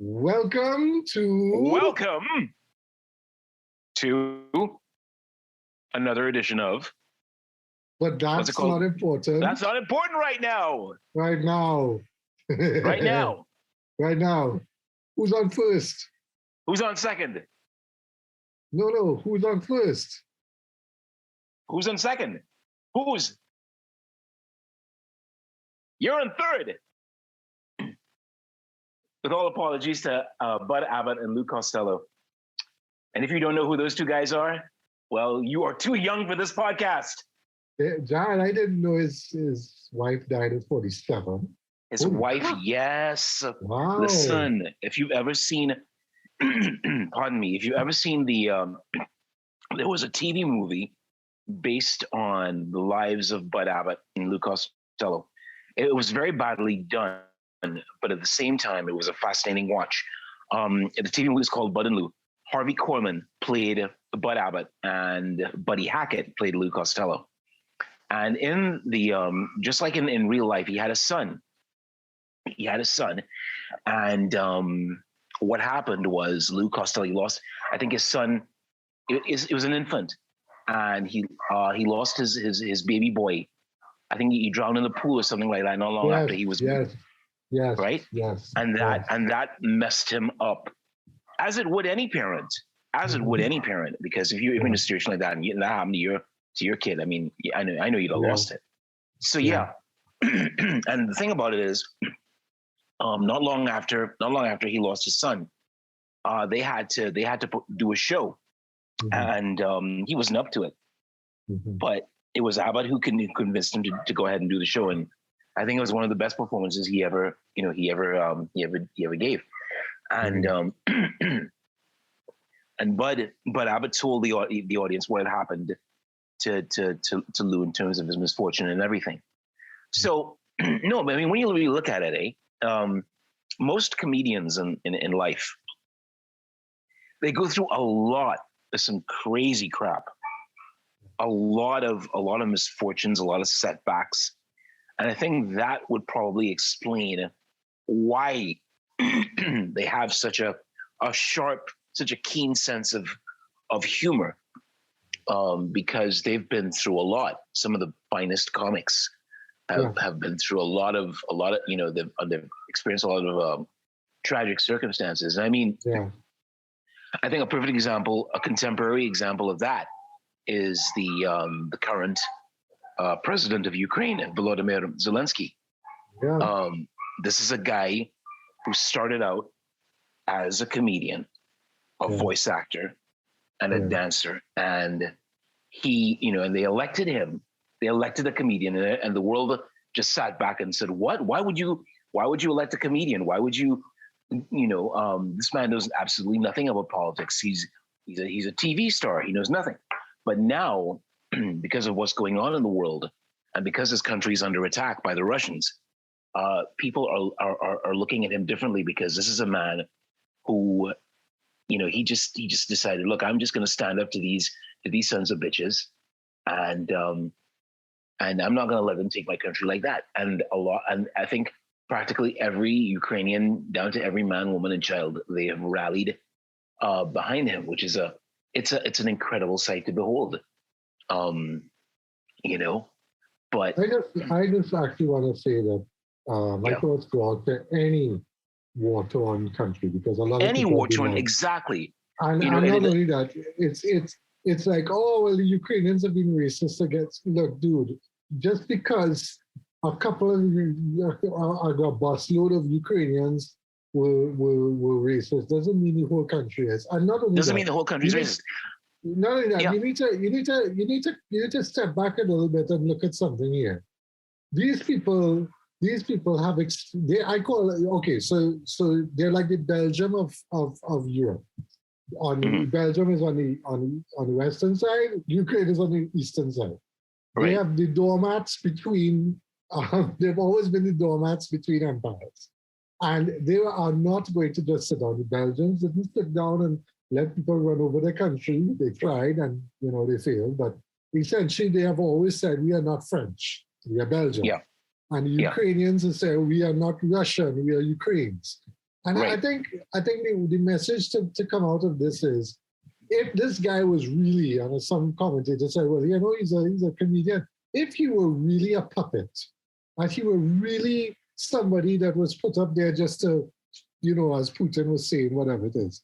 Welcome to another edition of But what's it that's called? not important That's not important right now. right now. Right now. Right now. Who's on first? Who's on second? No. Who's on first? Who's on second? Who's? You're on third. With all apologies to Bud Abbott and Lou Costello. And if you don't know who those two guys are, well, you are too young for this podcast. John, I didn't know his wife died at 47. His wife, yes. Wow. Listen, if you've ever seen, pardon me, if you've ever seen there was a TV movie based on the lives of Bud Abbott and Lou Costello. It was very badly done, but at the same time, it was a fascinating watch. The TV movie was called Bud and Lou. Harvey Korman played Bud Abbott, and Buddy Hackett played Lou Costello. And in the just like in real life, he had a son. And what happened was Lou Costello lost. I think his son. It was an infant, and he lost his baby boy. I think he drowned in the pool or something like that. Not long after he was yes, right. Yes, and that messed him up, as it would any parent. Because if you're in a situation like that and that happened to your kid, I mean, I know you'd have lost it. So yeah. And the thing about it is, not long after he lost his son, they had to do a show, and he wasn't up to it. But it was Abbott who convinced him to go ahead and do the show, and I think it was one of the best performances he ever gave. And and Bud Abbott told the audience what had happened to Lou in terms of his misfortune and everything. So no, but I mean, when you really look at it, most comedians in life, they go through a lot of some crazy crap, a lot of misfortunes, a lot of setbacks, and I think that would probably explain why they have such a sharp, such a keen sense of humor, because they've been through a lot. Some of the finest comics have been through a lot of they've experienced a lot of tragic circumstances. I mean, I think a perfect example, a contemporary example of that, is the current president of Ukraine, Volodymyr Zelensky. This is a guy who started out as a comedian, a voice actor, and a dancer, and he, and they elected him. They elected a comedian, and the world just sat back and said, "What? Why would you elect a comedian? Why would you? This man knows absolutely nothing about politics. He's a TV star. He knows nothing." But now, because of what's going on in the world, and because his country is under attack by the Russians, people are looking at him differently, because this is a man who, he just decided, look, I'm just going to stand up to these sons of bitches, and I'm not going to let them take my country like that. And I think practically every Ukrainian, down to every man, woman, and child, they have rallied behind him, which is it's an incredible sight to behold. But I just actually want to say that my thoughts go out to any war-torn country, because a lot of any war-torn, exactly. And not only that, it's like, oh well, the Ukrainians have been racist against. Look, dude, just because a couple of a busload of Ukrainians were racist doesn't mean the whole country is. And not only doesn't mean the whole country is racist. Not only that, you need to step back a little bit and look at something here. These people have so they're like the Belgium of Europe. Belgium is on the western side, Ukraine is on the eastern side. Right. They have the doormats between. They've always been the doormats between empires, and they are not going to just sit down. The Belgians didn't sit down and let people run over their country. They tried, and they failed. But essentially, they have always said, "We are not French. We are Belgian." Yeah. And the Ukrainians say, "We are not Russian. We are Ukrainians." And Right. I think the message to come out of this is, if this guy was really, and some commentator said, well, you know, he's a comedian. If he were really a puppet, and he were really somebody that was put up there just to, you know, as Putin was saying, whatever it is.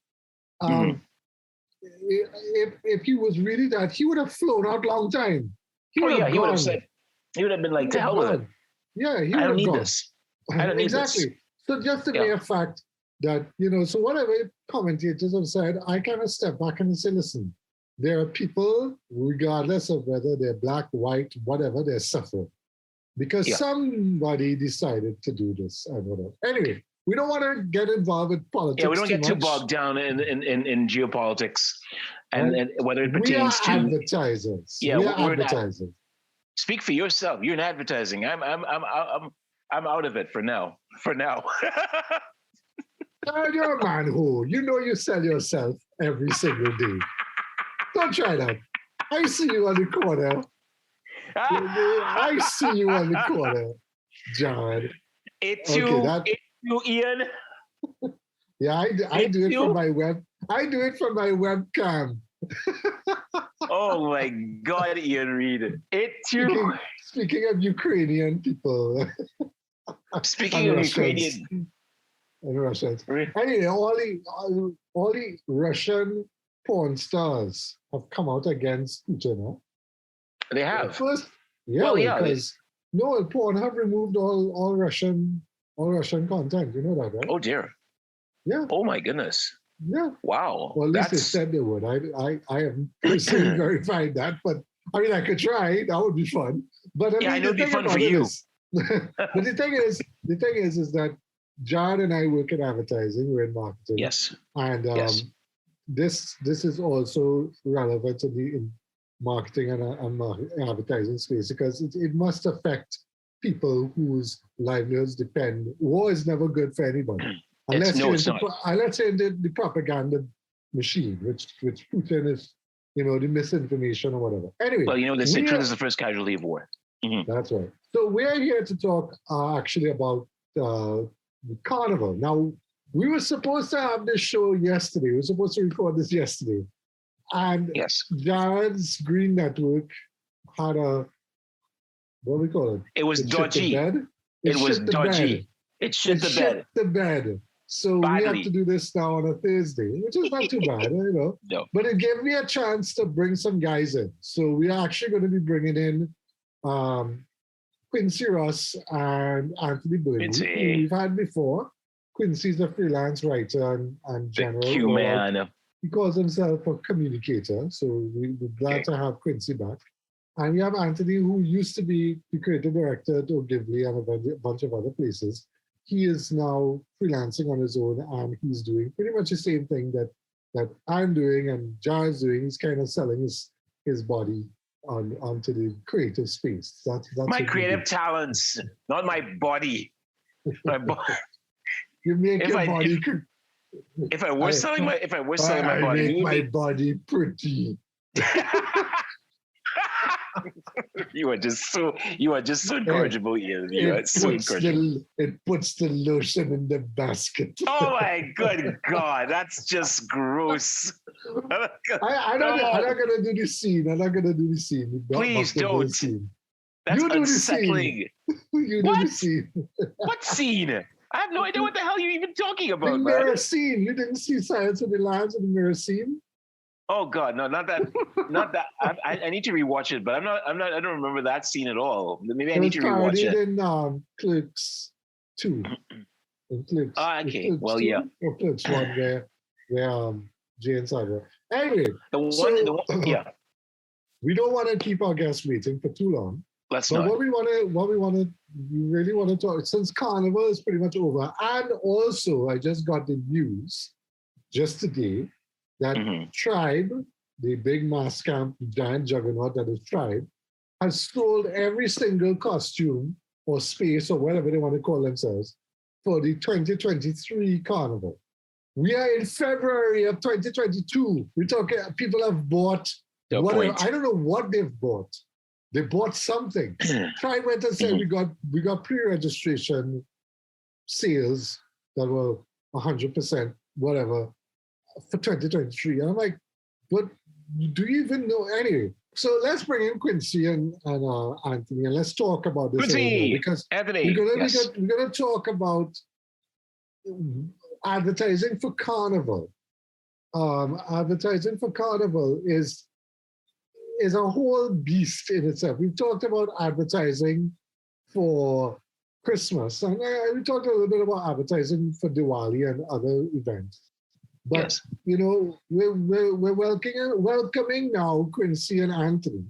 If he was really that, he would have flown out long time. He would have he would have gone. said, he would have been like, He to would have hell with it. gone. Yeah, he I would don't have need gone. this. I don't need this. Exactly. So just the Yeah. mere fact that, you know, so whatever commentators have said, I kind of step back and say, listen, there are people, regardless of whether they're black, white, whatever, they're suffering because somebody decided to do this and whatever. Anyway, we don't want to get involved with politics. Yeah, we don't get too much. bogged down in geopolitics and whether it pertains to advertisers. Yeah, we are advertisers. Speak for yourself. You're in advertising. I'm out of it for now. For now. You're a man who, you know, you sell yourself every single day. Don't try that. I see you on the corner. I see you on the corner, John. It's you, Ian. Yeah, I do it from my web. I do it from my webcam. Oh my God, Ian Reid. It's you. Speaking of Ukrainian people. Speaking of Ukrainian. And Russians. Anyway, all the Russian porn stars have come out against Putin. Huh? They have. First, because porn have removed all Russian content. You know that, right? Oh dear. Yeah. Oh my goodness. Yeah. Wow. Well, at least they said they would. I haven't personally verified that, but I mean, I could try. That would be fun. But I mean, I know it'd be fun for you. But the thing is that John and I work in advertising. We're in marketing. Yes. And this is also relevant to the marketing and advertising space because it must affect people whose livelihoods depend. War is never good for anybody. Unless you're in the propaganda machine, which Putin is, you know, the misinformation or whatever. Anyway. Well, you know, the truth is the first casualty of war. Mm-hmm. That's right. So we're here to talk actually about the Carnival. Now, we were supposed to have this show yesterday. We were supposed to record this yesterday. And Jared's Green Network had what do we call it? It was dodgy. It was dodgy. It shit the bed. So we have to do this now on a Thursday, which is not too bad, you know. No. But it gave me a chance to bring some guys in. So we are actually going to be bringing in Quincy Ross and Anthony Burney, who we've had before. Quincy's a freelance writer and general. Man. He calls himself a communicator, so we're glad to have Quincy back. And we have Anthony, who used to be the creative director at Ogilvy and a bunch of other places. He is now freelancing on his own, and he's doing pretty much the same thing that I'm doing and Jar's doing. He's kind of selling his body onto the creative space. That's my creative talents, not my body. My body. You make your body. If I were selling my body, I make my body pretty. You are just so incorrigible, Ian. You are so incorrigible. It puts the lotion in the basket. Oh my good God, that's just gross. I'm not gonna do the scene. Please don't. That's unsettling. You do the scene. What scene? I have no idea what the hell you're even talking about. The mirror scene. You didn't see Silence of the Lambs in the mirror scene? Oh God, no, not that. I need to rewatch it, but I don't remember that scene at all. Maybe I need to rewatch it. In Clerks 2. In Clerks. Okay. Clerks well, 2, yeah. Or Clerks 1 where Jay and Sandra. Anyway. The one, yeah. We don't want to keep our guests waiting for too long. Let's not. What we really want to talk, since Carnival is pretty much over, and also I just got the news just today that Tribe, the big mass camp, giant juggernaut that is Tribe, has sold every single costume or space or whatever they want to call themselves for the 2023 Carnival. We are in February of 2022. We're talking, people have bought whatever. I don't know what they've bought. They bought something. Tribe went and said we got pre-registration sales that were 100%, whatever, for 2023. And I'm like, but do you even know? Anyway, so let's bring in Quincy and Anthony, and let's talk about this a little more, because Anthony, we're gonna talk about advertising for Carnival. Advertising for Carnival is a whole beast in itself. We've talked about advertising for Christmas, and we talked a little bit about advertising for Diwali and other events. But you know, we're welcoming now Quincy and Anthony,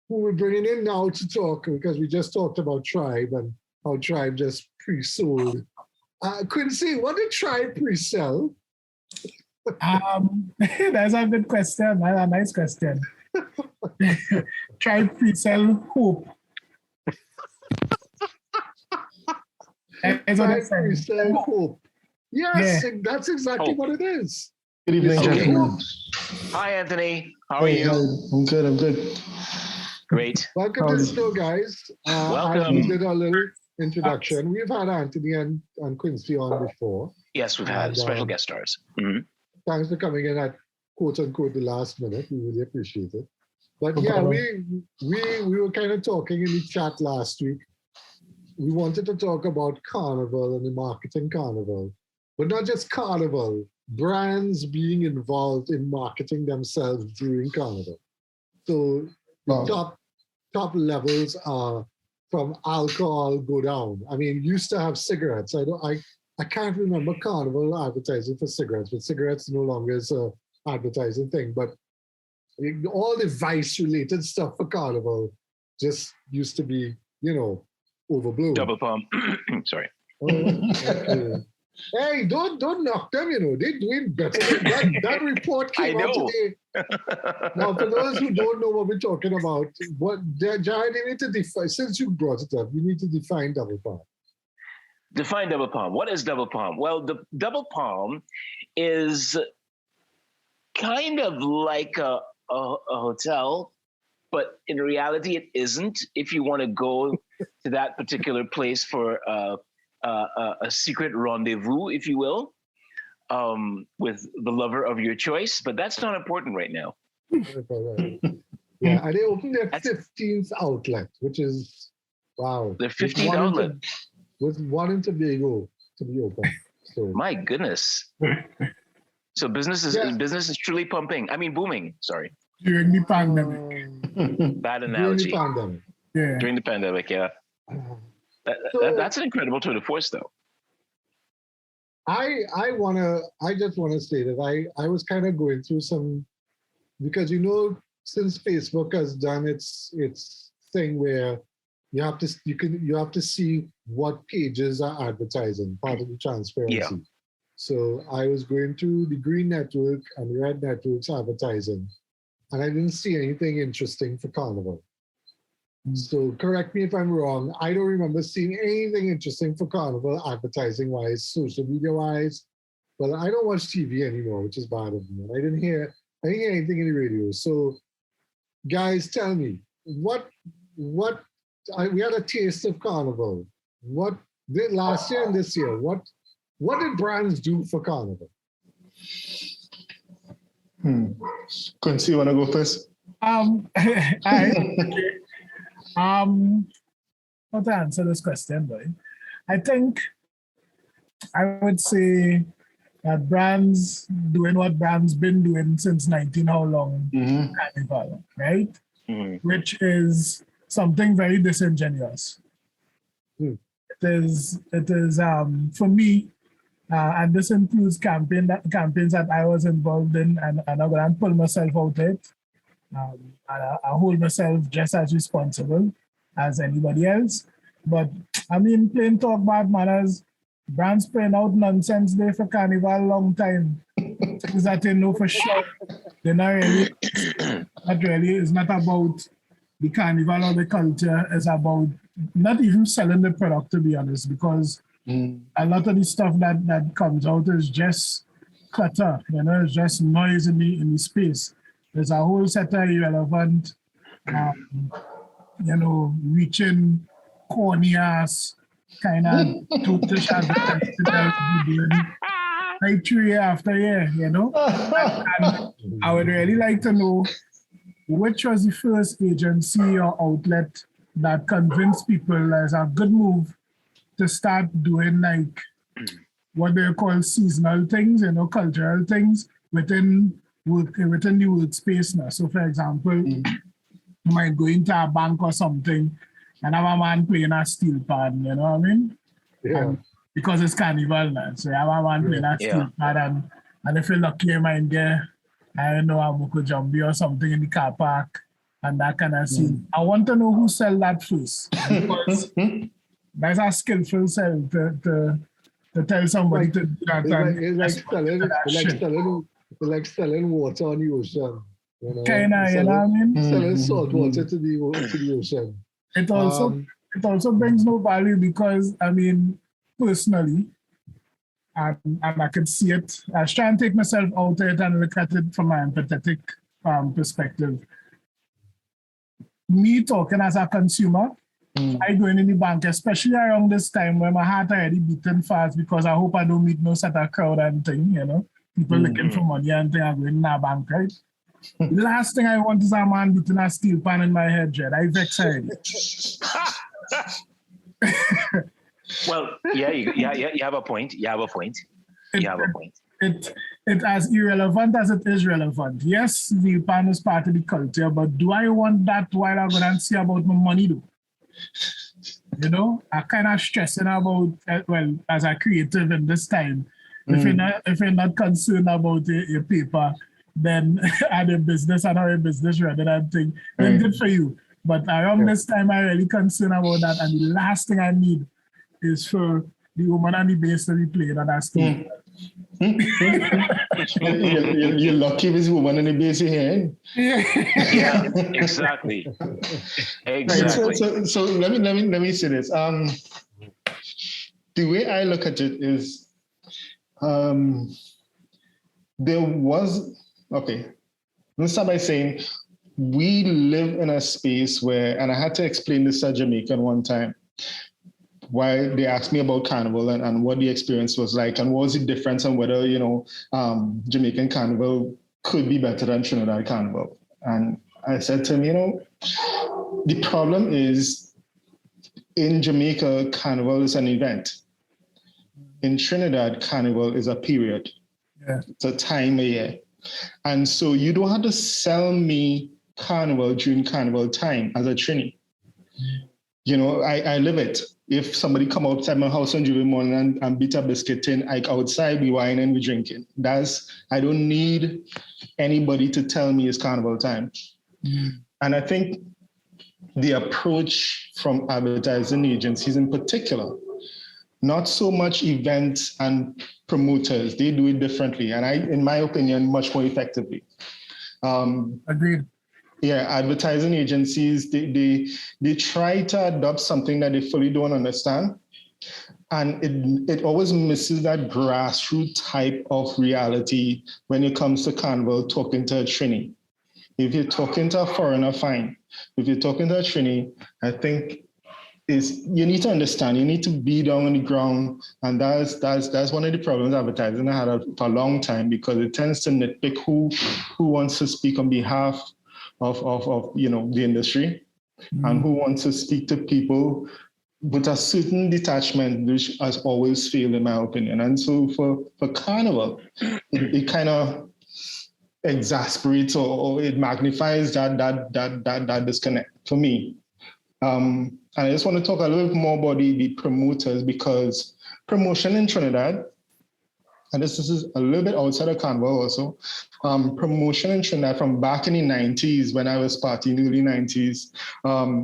who we're bringing in now to talk, because we just talked about Tribe and how Tribe just pre-sold. Quincy, what did Tribe pre-sell? That's a good question. That's a nice question. Tribe pre-sell hope. Tribe pre-sell hope. Yes, that's exactly what it is. Good evening, gentlemen. Hi, Anthony. How are you? I'm good. Great. Welcome to the show, guys. Welcome. We did a little introduction. We've had Anthony and Quincy on before. Yes, we've had special guest stars. Mm-hmm. Thanks for coming in at quote unquote the last minute. We really appreciate it. But yeah, we were kind of talking in the chat last week. We wanted to talk about Carnival and the marketing Carnival, but not just Carnival, brands being involved in marketing themselves during Carnival. So the top levels are from alcohol go down. I mean, used to have cigarettes. I can't remember Carnival advertising for cigarettes, but cigarettes no longer is a advertising thing. But all the vice-related stuff for Carnival just used to be, you know, overblown. Double pump. Sorry. Oh, okay. Hey, don't knock them, you know. They're doing better than that report came out today. Now, for those who don't know what we're talking about, Jared, you need to define, since you brought it up, you need to define double pump. Define double palm. What is double palm? Well, the double palm is kind of like a hotel, but in reality, it isn't. If you want to go to that particular place for a secret rendezvous, if you will, with the lover of your choice, but that's not important right now. Yeah, and they opened their 15th outlet, which is, wow. The 15th outlet. With one in Tobago to be open. So. My goodness. So business is truly pumping. I mean, booming. Sorry. During the pandemic. Bad analogy. During the pandemic. Yeah. During the pandemic, yeah. That's an incredible tour de force, though. I just wanna say that I was kind of going through some, because you know, since Facebook has done its thing where you have to see what pages are advertising, part of the transparency. Yeah. So I was going through the Green Network and the Red Network's advertising, and I didn't see anything interesting for Carnival. So correct me if I'm wrong. I don't remember seeing anything interesting for Carnival advertising-wise, social media-wise. But I don't watch TV anymore, which is bad of me. I didn't hear anything in the radio. So guys, tell me, we had a taste of Carnival. What did last year and this year? What did brands do for Carnival? Quincy, you want to go first? How to answer this question, boy? I think I would say that brands doing what brands been doing since 19 how long, Carnival, right? Mm-hmm. Which is something very disingenuous. It is for me, and this includes campaigns that I was involved in, and I'm going to pull myself out it. And I hold myself just as responsible as anybody else. But I mean, plain talk, bad manners, brands playing out nonsense there for Carnival a long time. Things that they know for sure. They're not really, it's not about the Carnival or the culture. It's about not even selling the product, to be honest, because a lot of the stuff that comes out is just clutter, you know, it's just noise in the space. There's a whole set of irrelevant, reaching, corny ass kind of totish advertising that we're doing right through year after year, you know? And I would really like to know which was the first agency or outlet that convinced people that it's a good move to start doing like what they call seasonal things, you know, cultural things within within the workspace now. So for example, you might go into a bank or something and have a man playing a steel pan, you know what I mean? Yeah. And because it's Carnival now, so you have a man playing a steel pan and if you're lucky you might get, I don't know, a Moko Jumbi or something in the car park and that kind of scene. I want to know who sell that first because that's a skillful sell to tell somebody to do that. It's like selling water on the ocean. You know? Kinda, you know what I mean? Selling salt water to the ocean. It also brings no value because, I mean, personally, and I could see it. I was trying to take myself out of it and look at it from an empathetic perspective. Me talking as a consumer, I going in the bank, especially around this time when my heart already beating fast because I hope I don't meet no set of crowd and thing, you know. People looking for money and thing, I'm going in a bank, right? The last thing I want is a man beating a steel pan in my head, Jed. I vex already. Well, you have a point. You have a point. It as irrelevant as it is relevant. Yes, the pan is part of the culture, but do I want that while I'm going to see about my money though? You know, I kind of stressing about, well, as a creative in this time, if you're not concerned about your paper, then at a business and how a business rather than thing, then good for you. But around this time, I'm really concerned about that. And the last thing I need is for the woman on the bass to be playing on that story. You're lucky if it's a woman on the bass here. Yeah, exactly. Exactly. So let me say this. The way I look at it is, there was let's start by saying we live in a space where, and I had to explain this to Jamaican one time, why they asked me about Carnival and what the experience was like and what was the difference and whether, you know, Jamaican Carnival could be better than Trinidad Carnival. And I said to him, you know, the problem is in Jamaica, Carnival is an event. In Trinidad, Carnival is a period. Yeah. It's a time of year. And so you don't have to sell me Carnival during Carnival time as a Trini. You know, I live it. If somebody come outside my house on July morning and beat a biscuit tin, like outside we wine and we drinking. I don't need anybody to tell me it's Carnival time. And I think the approach from advertising agencies in particular, not so much events and promoters, they do it differently. And in my opinion, much more effectively. Agreed. Yeah, advertising agencies, they try to adopt something that they fully don't understand. And it always misses that grassroots type of reality when it comes to Carnival talking to a Trini. If you're talking to a foreigner, fine. If you're talking to a Trini, I think you need to understand, you need to be down on the ground. And that's one of the problems advertising I had for a long time, because it tends to nitpick who wants to speak on behalf of you know, the industry, and who wants to speak to people with a certain detachment, which has always failed in my opinion. And so for Carnival, it kind of exasperates or it magnifies that disconnect for me. And I just want to talk a little bit more about the promoters, because promotion in Trinidad, and this is a little bit outside of Carnival also, promotion in Trinidad from back in the 90s when I was partying, early 90s,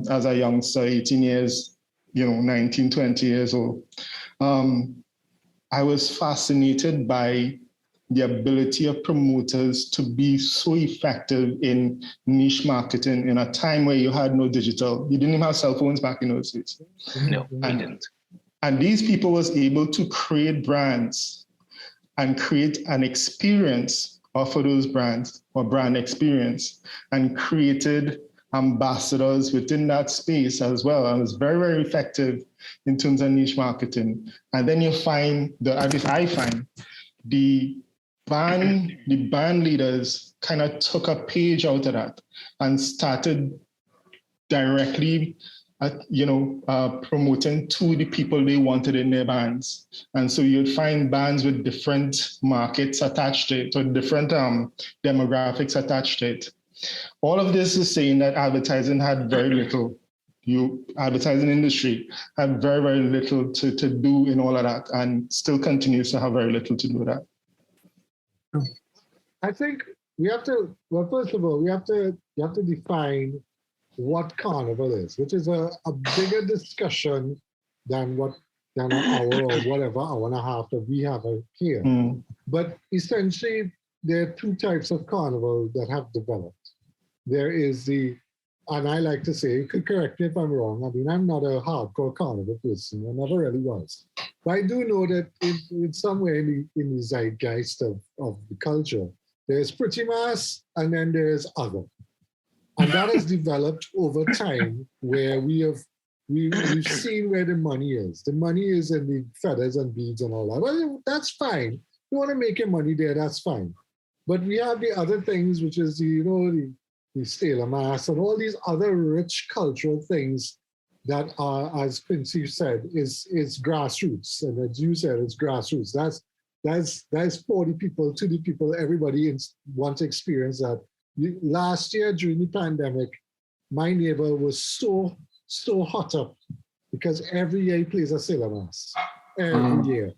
as a youngster, 18 years, 19, 20 years old. I was fascinated by the ability of promoters to be so effective in niche marketing in a time where you had no digital. You didn't even have cell phones back in those days. No, we didn't. And these people was able to create brands and create an experience for those brands, or brand experience, and created ambassadors within that space as well. And it was very, very effective in terms of niche marketing. And then you find I find the band leaders kind of took a page out of that and started directly promoting to the people they wanted in their bands. And so you'd find bands with different markets attached to it, or different demographics attached to it. All of this is saying that advertising had very little, advertising industry had very, very little to do in all of that, and still continues to have very little to do with that. I think we have to, well, first of all, you have to define what Carnival is, which is a bigger discussion than an hour or whatever, hour and a half that we have here. Mm. But essentially, there are two types of Carnival that have developed. There is and I like to say, you could correct me if I'm wrong. I mean, I'm not a hardcore Carnival person. I never really was. But I do know that in some way in the zeitgeist of the culture, there's pretty mass and then there's other. And that has developed over time where we've seen where the money is. The money is in the feathers and beads and all that. Well, that's fine. You want to make your money there, that's fine. But we have the other things, which is the Sailor Mass and all these other rich cultural things that are, as Quincy said, is grassroots. And as you said, it's grassroots. That's 40 people, 20 people, everybody wants to experience that. Last year during the pandemic, my neighbor was so hot up because every year he plays a Sailor Mass, every year.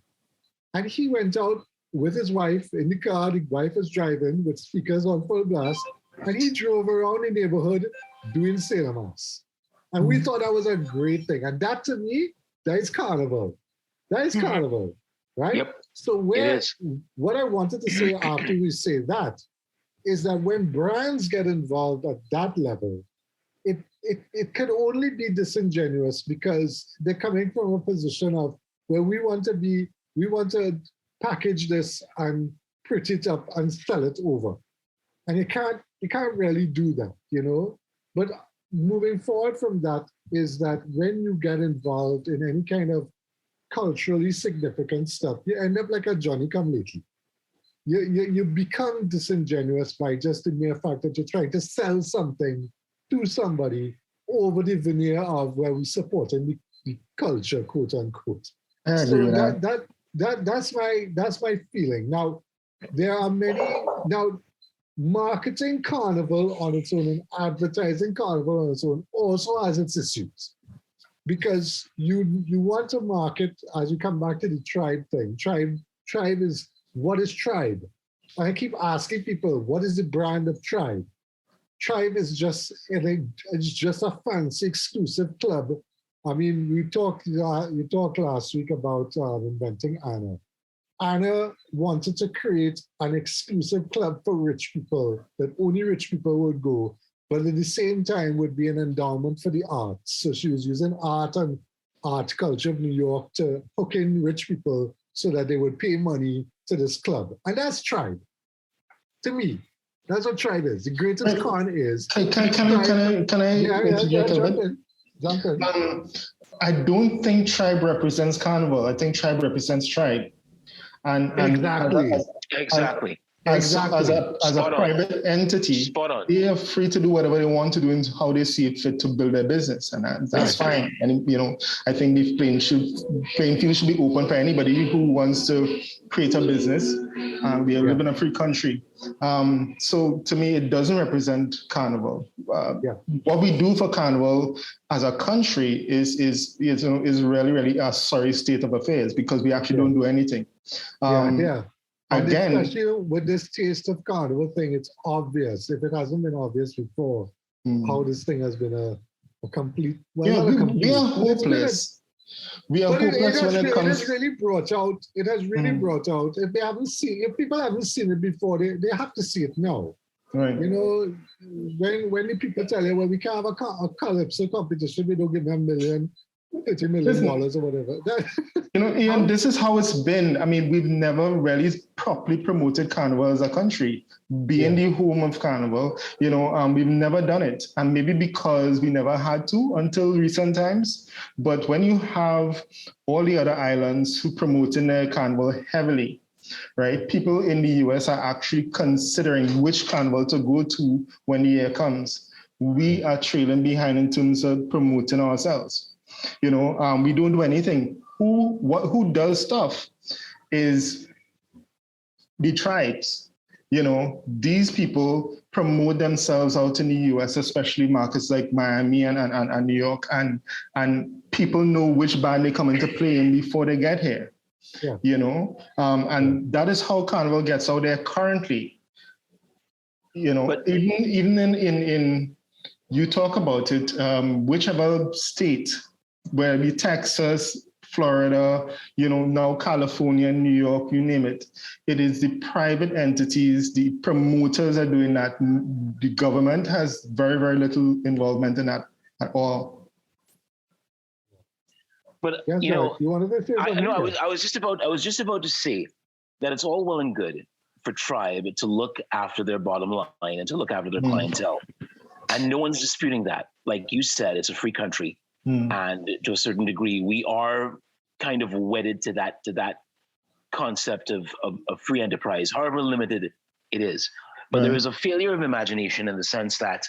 And he went out with his wife in the car. The wife was driving with speakers on full blast, and he drove around the neighborhood doing Sailor Mass. And we thought that was a great thing. And that, to me, that is Carnival. That is Carnival, right? Yep. So what I wanted to say after we say that is that when brands get involved at that level, it can only be disingenuous because they're coming from a position of where we want to package this and print it up and sell it over. And you can't really do that, But moving forward from that is that when you get involved in any kind of culturally significant stuff, you end up like a Johnny-come-lately. You become disingenuous by just the mere fact that you're trying to sell something to somebody over the veneer of where we're supporting the culture, quote unquote. So that's my feeling. Now, there are many marketing Carnival on its own and advertising Carnival on its own also has its issues. Because you want to market, as you come back to the tribe thing, tribe is, what is tribe? I keep asking people, what is the brand of tribe? Tribe is just a fancy exclusive club. I mean, you talked last week about inventing Anna. Anna wanted to create an exclusive club for rich people that only rich people would go, but at the same time would be an endowment for the arts. So she was using art and art culture of New York to hook in rich people so that they would pay money to this club. And that's tribe. To me, that's what tribe is. The greatest con is... Can I jump in. I don't think tribe represents Carnival. I think tribe represents tribe. And Exactly. As a private entity, they are free to do whatever they want to do and how they see it fit to build their business, and that's fine. And I think the playing field should be open for anybody who wants to create a business. We live in a free country, so to me, it doesn't represent Carnival. What we do for Carnival as a country is really, really a sorry state of affairs because we actually don't do anything. And again, especially with this taste of Carnival thing, it's obvious, if it hasn't been obvious before, how this thing has been a complete... Well, we are hopeless. We are hopeless when it comes... It has really brought out, if people haven't seen it before, they have to see it now. Right. When the people tell you, well, we can't have a calypso competition, we don't give them $30 million or whatever. Ian, this is how it's been. I mean, we've never really properly promoted Carnival as a country, being the home of Carnival. We've never done it, and maybe because we never had to until recent times. But when you have all the other islands who promoting their Carnival heavily, right? People in the US are actually considering which carnival to go to when the year comes. We are trailing behind in terms of promoting ourselves. We don't do anything. Who does stuff is the tribes. These people promote themselves out in the US, especially markets like Miami and New York, and people know which band they come into play in before they get here. Yeah. And that is how Carnival gets out there currently. But even in you talk about it, whichever state, whether it be Texas, Florida, now California, New York, you name it. It is the private entities, the promoters are doing that. The government has very, very little involvement in that at all. But yes, you wanted to say something? I was just about to say that it's all well and good for Tribe to look after their bottom line and to look after their clientele, and no one's disputing that. Like you said, it's a free country. And to a certain degree, we are kind of wedded to that concept of free enterprise, however limited it is. But there is a failure of imagination in the sense that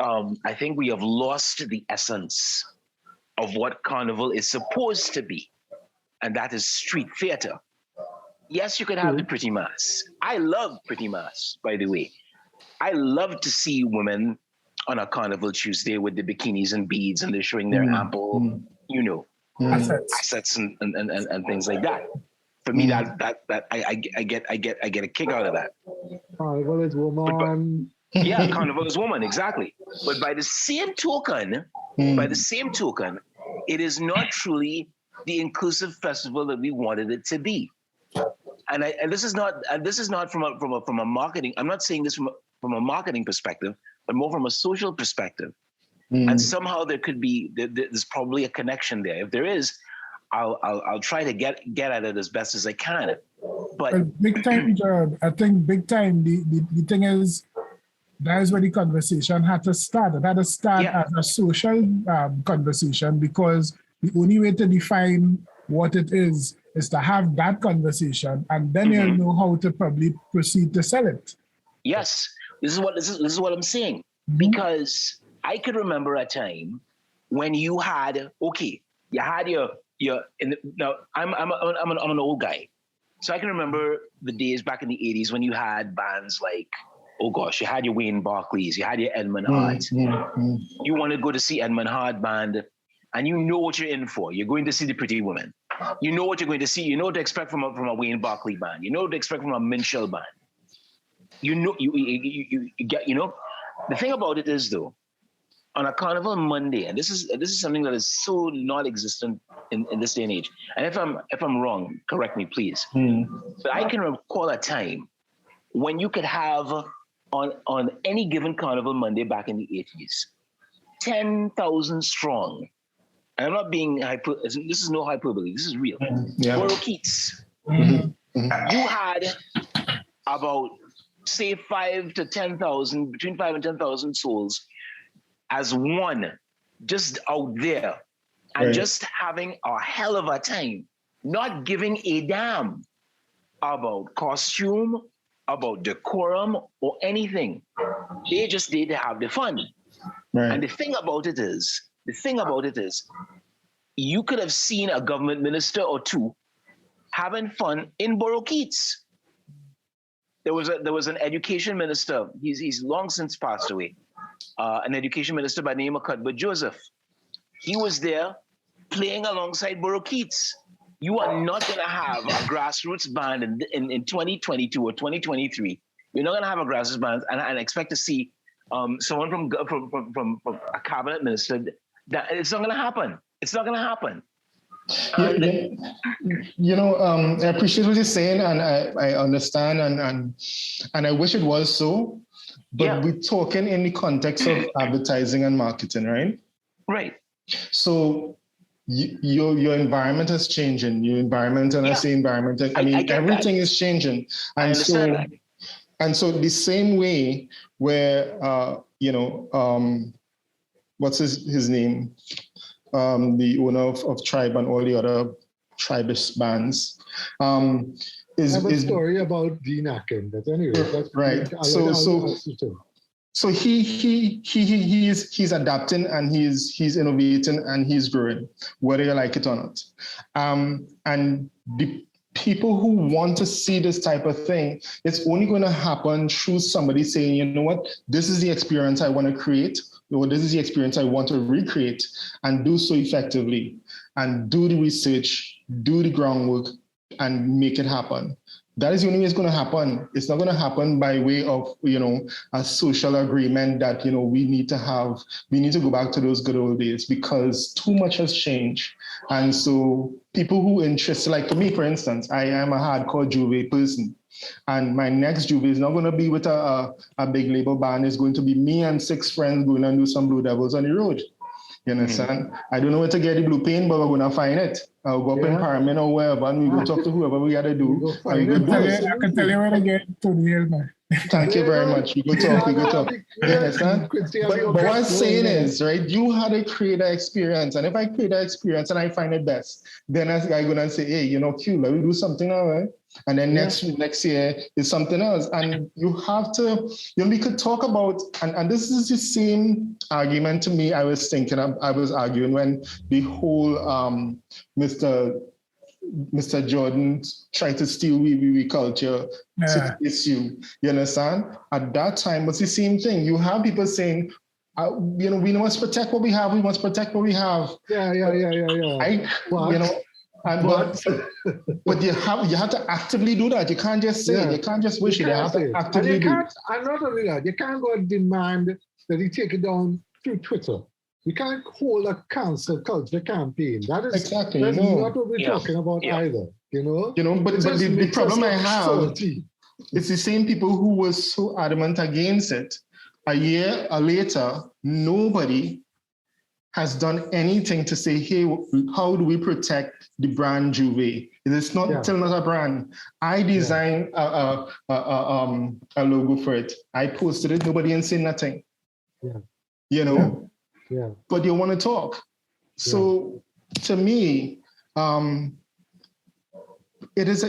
I think we have lost the essence of what Carnival is supposed to be, and that is street theater. Yes, you could have the pretty mass. I love pretty mass, by the way. I love to see women on a Carnival Tuesday with the bikinis and beads, and they're showing their ample, assets and things like that. For me, that I get a kick out of that. Carnival is woman. Yeah, Carnival is woman, exactly. But by the same token, it is not truly the inclusive festival that we wanted it to be. And this is not from a marketing. I'm not saying this from a marketing perspective, but more from a social perspective. And somehow there's probably a connection there. If there is, I'll try to get at it as best as I can. But big time, Gerard. I think big time. The thing is, that is where the conversation had to start. It had to start as a social conversation, because the only way to define what it is to have that conversation, and then you'll know how to probably proceed to sell it. Yes, this is what I'm saying. Because I could remember a time when you had now I'm an old guy, so I can remember the days back in the 80s when you had bands like, oh gosh, you had your Wayne Barclays, you had your Edmund Hart. You want to go to see Edmund Hart band, and you know what you're in for. You're going to see the pretty women. You know what you're going to see. You know what to expect from a Wayne Barclay band. You know what to expect from a Minshall band. You know you get. The thing about it is, though, on a Carnival Monday, and this is something that is so non-existent in this day and age. And if I'm wrong, correct me, please. But I can recall a time when you could have on any given Carnival Monday back in the 80s, 10,000 strong. And I'm not being this is no hyperbole. This is real. Borokeets. You had about, say, 5 to 10,000, between 5 and 10,000 souls as one, just out there and just having a hell of a time, not giving a damn about costume, about decorum, or anything. They just did to have the fun. And the thing about it is, you could have seen a government minister or two having fun in Borokeets. There was an education minister. He's long since passed away. An education minister by the name of Cuthbert Joseph. He was there playing alongside Borokeets. You are not going to have a grassroots band in 2022 or 2023. You're not going to have a grassroots band and expect to see someone from a cabinet minister. That it's not going to happen. It's not going to happen. I appreciate what you're saying, and I understand, and I wish it was so. But we're talking in the context of advertising and marketing, right? Right. So your environment is changing. Your environment, and I say environment. I mean, everything is changing, and so the same way where what's his name? The owner of Tribe and all the other Tribist bands. I have a story about Dean Akin, but anyway, that's right. So he's adapting and he's innovating and he's growing, whether you like it or not. And the people who want to see this type of thing, it's only going to happen through somebody saying, you know what, this is the experience I want to create, or this is the experience I want to recreate, and do so effectively, and do the research, do the groundwork, and make it happen. That is the only way it's going to happen. It's not going to happen by way of, a social agreement that, we need to go back to those good old days, because too much has changed. And so people who interested, like for me, for instance, I am a hardcore Juve person. And my next Juve is not going to be with a big label band. It's going to be me and 6 friends going and do some Blue Devils on the road. You understand? I don't know where to get the blue paint, but we're going to find it. I'll go up in Parliament or wherever, and we go talk to whoever we got to do. I can tell you where to get to the hill, man. Thank you very much. We go talk. You understand? But what I'm saying is, right, you had to create an experience. And if I create an experience and I find it best, then I'm going to say, hey, Q, let me do something now, right? And then next year is something else. And you have to, we could talk about, and this is the same argument to me I was thinking, I was arguing when the whole Mr. Jordan tried to steal we culture issue. You understand? At that time, it's the same thing. You have people saying, we must protect what we have. We must protect what we have. Yeah. But you have to actively do that. You can't just say it. You can't just wish it. You have to actively do it. And not only that, you can't go and demand that he take it down through Twitter. You can't hold a cancel culture campaign. That is exactly that's not what we're talking about either. But the problem I have, it's the same people who were so adamant against it. A year later, nobody has done anything to say, hey, how do we protect the brand Juve? It's still not a brand. I designed a logo for it. I posted it. Nobody ain't saying nothing. But you want to talk. So to me, it is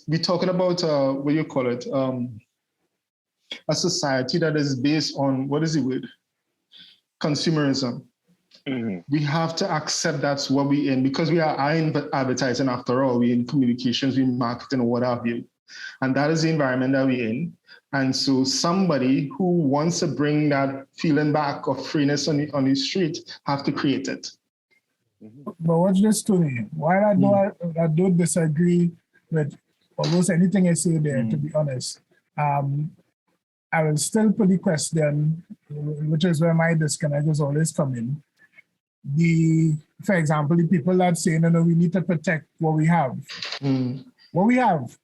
we're talking about what do you call it? A society that is based on, what is the word? Consumerism. Mm-hmm. We have to accept that's what we're in, because we are in advertising after all. We're in communications, we're in marketing, or what have you. And that is the environment that we're in. And so somebody who wants to bring that feeling back of freeness on the street have to create it. But watch this, Tony. While I don't disagree with almost anything I say there, to be honest, I will still put the question, which is where my disconnect is always coming. For example, the people that say, no, we need to protect what we have. What we have.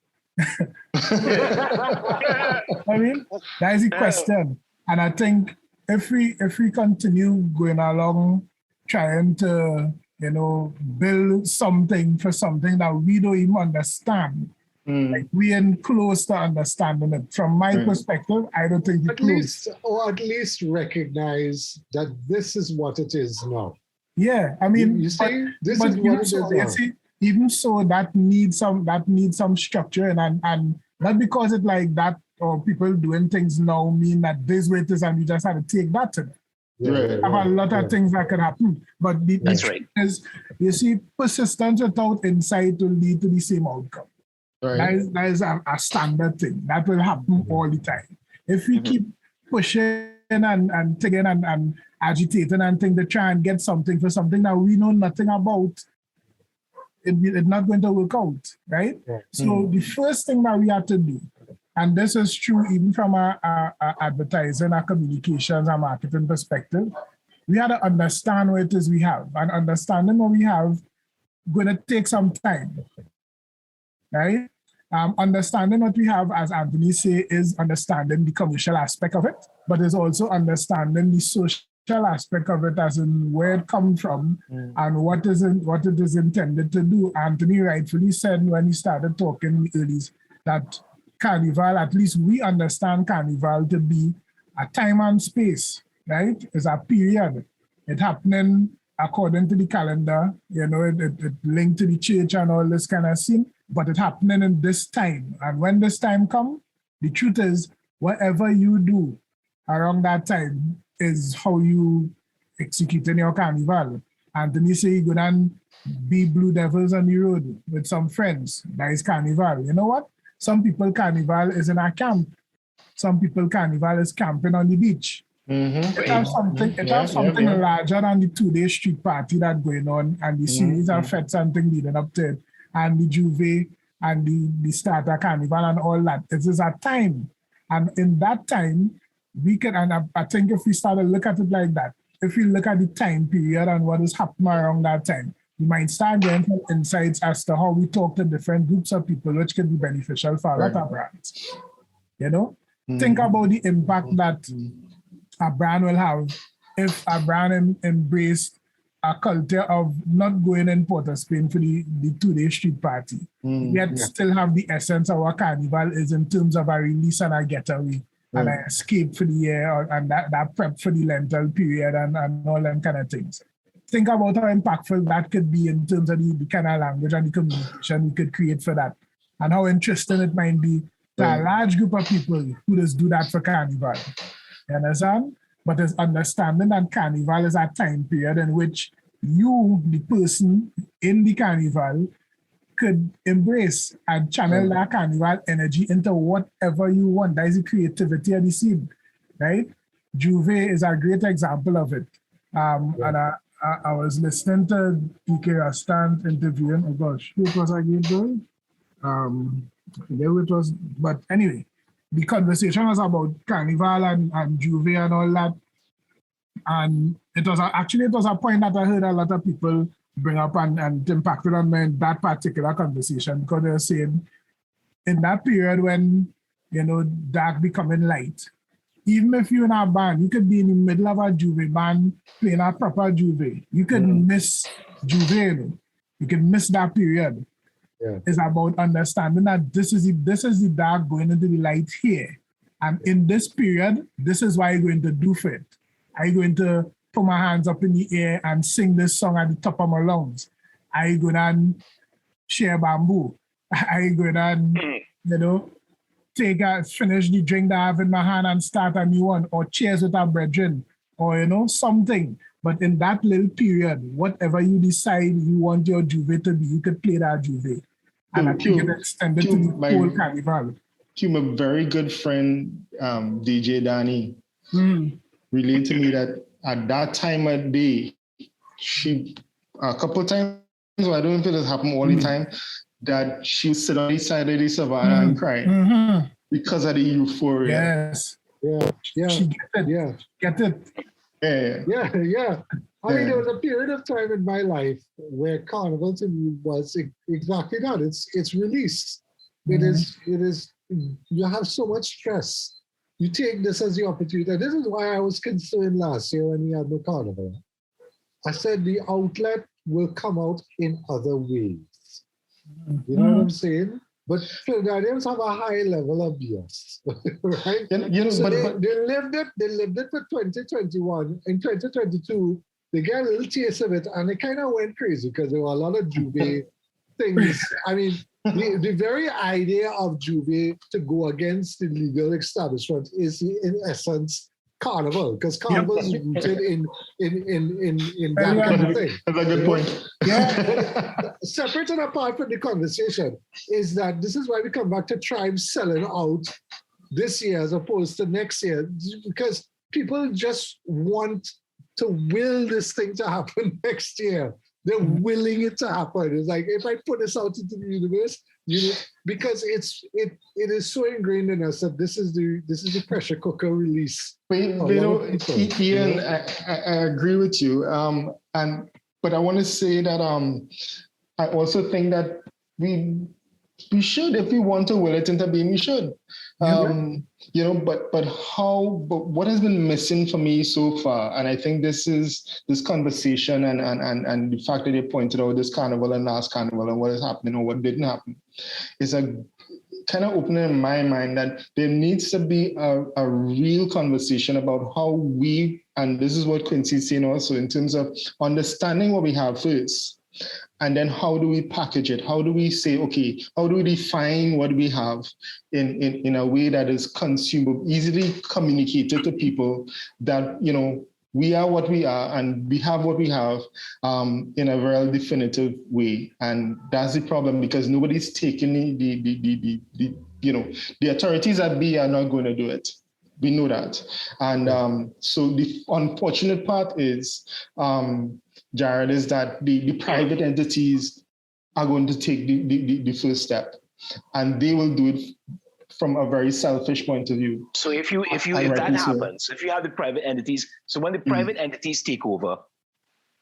I mean, that is the question. And I think if we continue going along trying to, build something for something that we don't even understand, like we ain't close to understanding it. From my perspective, I don't think at least recognize that this is what it is now. Yeah, I mean, you see, this is what it is now. Even so, that needs some structure, and not because it like that or people doing things now mean that this way it is, and you just have to take that to them. Have a lot of things that can happen, but the thing is, you see, persistence without insight will lead to the same outcome. Right. That is a standard thing that will happen all the time. If we keep pushing and taking and agitating and think to try and get something for something that we know nothing about, it's not going to work out, right? So the first thing that we have to do, and this is true even from our advertising, our communications, our marketing perspective, we have to understand what it is we have. And understanding what we have going to take some time, right? Understanding what we have, as Anthony say, is understanding the commercial aspect of it, but is also understanding the social aspect of it, as in where it comes from and what it is intended to do. Anthony rightfully said when he started talking in the early that Carnival, at least we understand Carnival to be a time and space, right? It's a period. It happening according to the calendar, it linked to the church and all this kind of thing. but it's happening in this time. And when this time comes, the truth is, whatever you do around that time is how you execute in your carnival. Anthony say you go and be Blue Devils on the road with some friends. That is carnival. You know what? Some people carnival is in a camp. Some people carnival is camping on the beach. Mm-hmm. It has something larger than the 2-day street party that going on and the series of feds and things leading up to it and the Juve and the starter carnival and all that. It is a time. And in that time, we can, and I think if we start to look at it like that, if we look at the time period and what is happening around that time, we might start getting some insights as to how we talk to different groups of people, which can be beneficial for a lot of brands. You know? Think about the impact that a brand will have if a brand embraced a culture of not going in Port of Spain for the 2-day street party, yet still have the essence of what Carnival is in terms of a release and a getaway and an escape for the year and that prep for the Lenten period and all them kind of things. Think about how impactful that could be in terms of the kind of language and the communication we could create for that, and how interesting it might be to a large group of people who just do that for Carnival. You understand? But it's understanding that Carnival is a time period in which you, the person in the Carnival, could embrace and channel that Carnival energy into whatever you want. That is the creativity of the scene, right? Juve is a great example of it. And I was listening to PK Rastan interviewing, oh gosh, who it was again, boy? I forget who it was, but anyway, the conversation was about Carnival and Juve and all that. And it was a point that I heard a lot of people bring up and impacted on me in that particular conversation, because they were saying in that period when, you know, dark becoming light, even if you're in a band, you could be in the middle of a Juve band playing a proper Juve. You could miss Juve, you know? You could miss that period. Yeah. It's about understanding that this is the dark going into the light here. And in this period, this is what I'm going to do for it. I'm going to put my hands up in the air and sing this song at the top of my lungs. I'm going to share bamboo. I'm going to, you know, finish the drink that I have in my hand and start a new one, or cheers with our brethren, or, you know, something. But in that little period, whatever you decide you want your Juve to be, you could play that Juve. And I think it extended to the whole Carnival. To my very good friend, DJ Danny, relayed to me that at that time of day, she, a couple of times, I don't know if it has happened all the time, that she would sit on the side of the savannah and cry because of the euphoria. Yes. Yeah. She get it. Yeah. I mean, there was a period of time in my life where Carnival to me was exactly that. It's released. It is. You have so much stress. You take this as the opportunity. And this is why I was concerned last year when we had the Carnival. I said the outlet will come out in other ways. You know what I'm saying? But Trinidadians have a high level of BS, right? So they lived it for 2021. In 2022, they got a little taste of it, and they kind of went crazy because there were a lot of Juve things. I mean, the very idea of Juve to go against the legal establishment is, in essence, Carnival, because Carnival is rooted in that kind of thing. That's a good point. Yeah. Separate and apart from the conversation is that this is why we come back to tribes selling out this year as opposed to next year, because people just want to will this thing to happen next year. They're willing it to happen. It's like, if I put this out into the universe, because it is so ingrained in us that this is the pressure cooker release. But Ian, I agree with you. But I want to say that I also think that we should, if we want to will it into being, we should. But what has been missing for me so far, and I think this conversation and the fact that they pointed out this Carnival and last Carnival and what is happening or what didn't happen, is a kind of opening in my mind that there needs to be a real conversation about how we, and this is what Quincy's saying also, in terms of understanding what we have first. And then how do we package it? How do we say, okay, how do we define what we have in a way that is consumable, easily communicated to people that, you know, we are what we are and we have what we have in a very definitive way. And that's the problem, because nobody's taking the you know, the authorities at B are not going to do it. We know that. And so the unfortunate part is, Jared, is that the private entities are going to take the first step, and they will do it from a very selfish point of view. So if that happens, if you have the private entities, so when the private entities take over,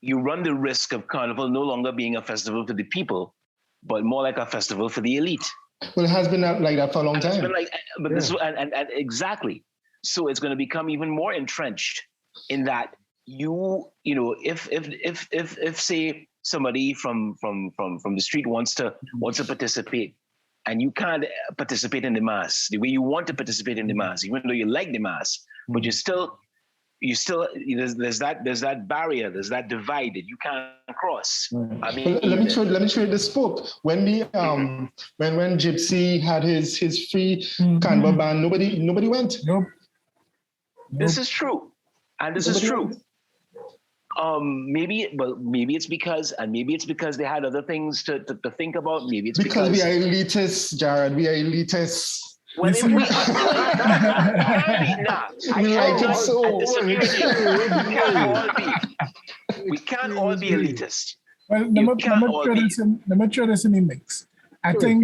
you run the risk of Carnival no longer being a festival for the people, but more like a festival for the elite. Well, it has been like that for a long time. It's been like, but this and exactly. So it's going to become even more entrenched in that you know, if say somebody from the street wants to participate, and you can't participate in the mass the way you want to participate in the mass, even though you like the mass, but you still there's that barrier, there's that divide that you can't cross. I mean, let me show you the spoke. When the when Gypsy had his free Carnival band, nobody went. Nope. This is true, and this is true. Maybe it's because they had other things to think about. Maybe it's because we are elitists, Jared. We are elitists. Well, if we we can't all be elitist. Well, let me throw this in the mix. I think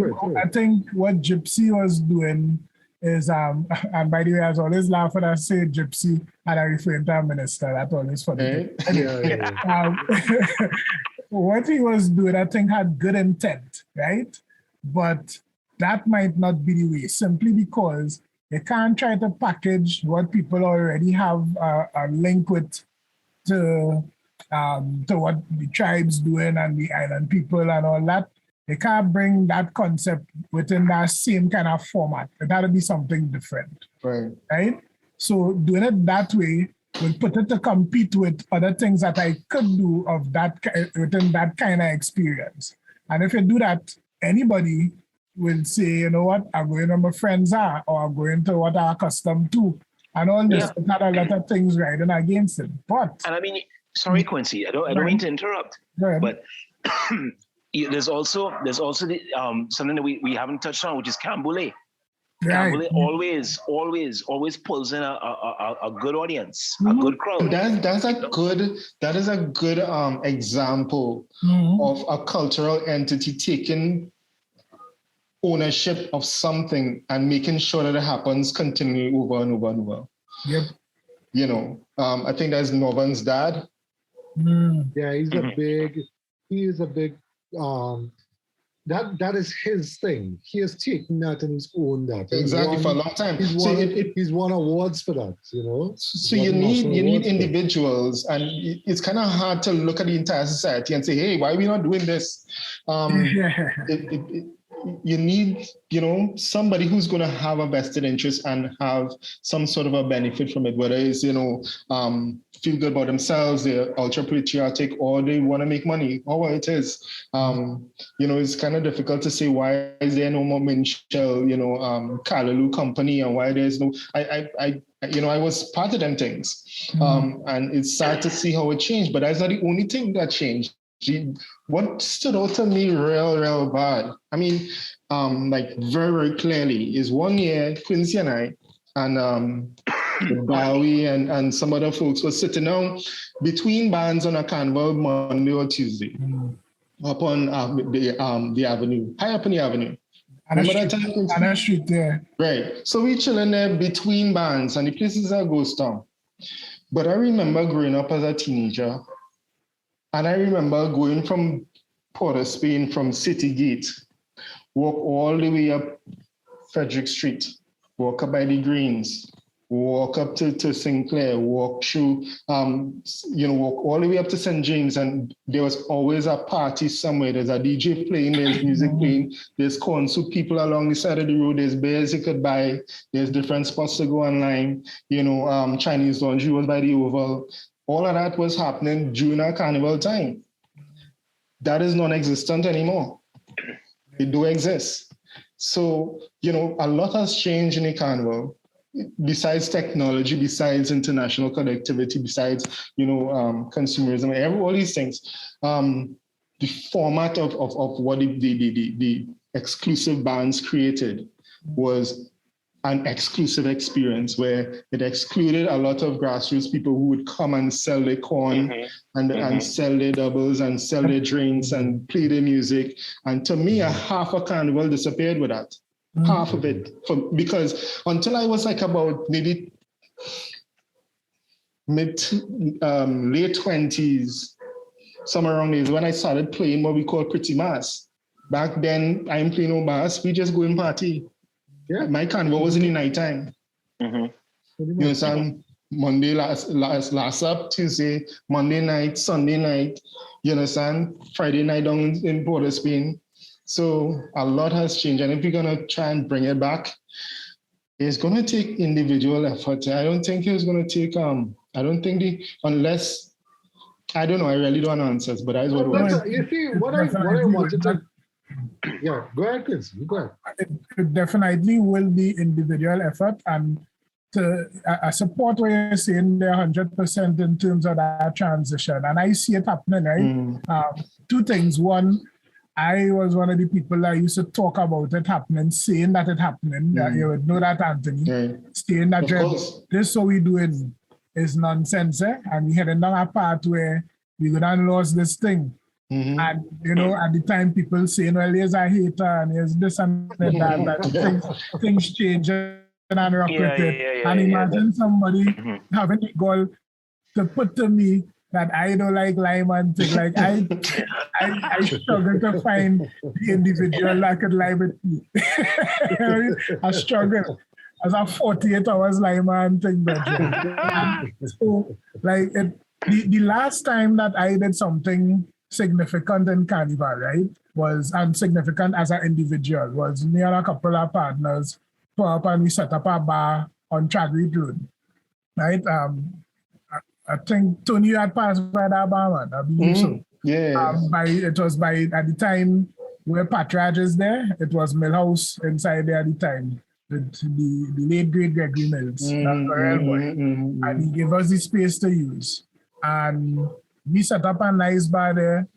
what Gypsy was doing is and by the way, I was always laugh when I say Gypsy and I refer to a minister. That's always funny. What he was doing, I think, had good intent, right? But that might not be the way, simply because they can't try to package what people already have a link with to what the tribes doing and the island people and all that. They can't bring that concept within that same kind of format. It had to be something different. Right? So doing it that way will put it to compete with other things that I could do of that within that kind of experience. And if you do that, anybody will say, you know what, I'm going where my friends are, or I'm going to what I'm accustomed to. And all this, it had a lot of things riding against it. But and I mean, sorry, Quincy, I don't mean to interrupt, but there's also the something that we haven't touched on, which is Camboulet. Camboulet always pulls in a good audience, a good crowd. That is a good example of a cultural entity taking ownership of something and making sure that it happens continually over and over and over. Yep. You know, I think that's Norvan's dad. Yeah, he is a big that is his thing. He has taken that and he's owned that. Exactly, for a long time. He's won awards for that, you know. So you need individuals, and it's kind of hard to look at the entire society and say, hey, why are we not doing this? You need, you know, somebody who's going to have a vested interest and have some sort of a benefit from it, whether it's, you know, feel good about themselves, they're ultra patriotic, or they want to make money, or what it is. You know, it's kind of difficult to say, why is there no more Minchell, you know, Callaloo company, and why there's no, I you know, I was part of them things. And it's sad to see how it changed, but that's not the only thing that changed. What stood out to me real bad, I mean, like very clearly, is one year Quincy and I and Bowie and some other folks were sitting down between bands on a Carnival Monday or Tuesday up on the avenue, high up on the avenue. Remember that time? On that street there. Right. So we chilling there between bands, and the place is a ghost town. But I remember growing up as a teenager, and I remember going from Port of Spain, from City Gate, walk all the way up Frederick Street, walk up by the Greens, walk up to Sinclair, walk through, you know, walk all the way up to St. James, and there was always a party somewhere. There's a DJ playing, there's music playing, there's corn soup people along the side of the road, there's beers you could buy, there's different spots to go online, you know, Chinese laundry was by the Oval. All of that was happening during our Carnival time. that is non-existent anymore. They do exist. So, you know, a lot has changed in the Carnival, besides technology, besides international connectivity, besides, you know, consumerism, all these things. The format of what the exclusive bands created was an exclusive experience where it excluded a lot of grassroots people who would come and sell their corn and sell their doubles and sell their drinks and play their music. And to me, half a carnival disappeared with that. Half of it. Because until I was like about maybe late 20s, somewhere around there, when I started playing what we call pretty mass. Back then, I ain't playing no mass. We just go and party. Yeah, my carnival was in the nighttime. You understand? Monday last up, Tuesday, Monday night, Sunday night. You understand? Friday night down in Port of Spain. So a lot has changed, and if we're gonna try and bring it back, it's gonna take individual effort. I don't think it's gonna take. I don't think unless I don't know. I really don't have answers, but that's what. You see, what I wanted to. Yeah, go ahead, Chris. Go ahead. It definitely will be individual effort, and I support what you're saying there 100% in terms of that transition, and I see it happening, right? Two things. One, I was one of the people that used to talk about it happening, saying that it happening. You would know that, Anthony, saying that this what we doing is nonsense, and we heading down a path where we would have lost this thing. And, you know, at the time, people saying, well, here's a hater and here's this and that, things change and rock with it. And imagine somebody having the goal to put to me that I don't like lime and thing. Like, I struggle to find the individual that could lie with me. I struggle. As a 48 hours lime and thing. So, like, the last time that I did something significant in Carnival, right, was, and significant as an individual, was me and a couple of partners put up and we set up a bar on Chagrit Road, right? I think Tony had passed by that bar, man. I believe so. Yeah. It was at the time where Patridge is there, it was Millhouse inside there at the time, with the late great Gregory Mills, that's the real boy. And he gave us the space to use. And we set up a nice bar there.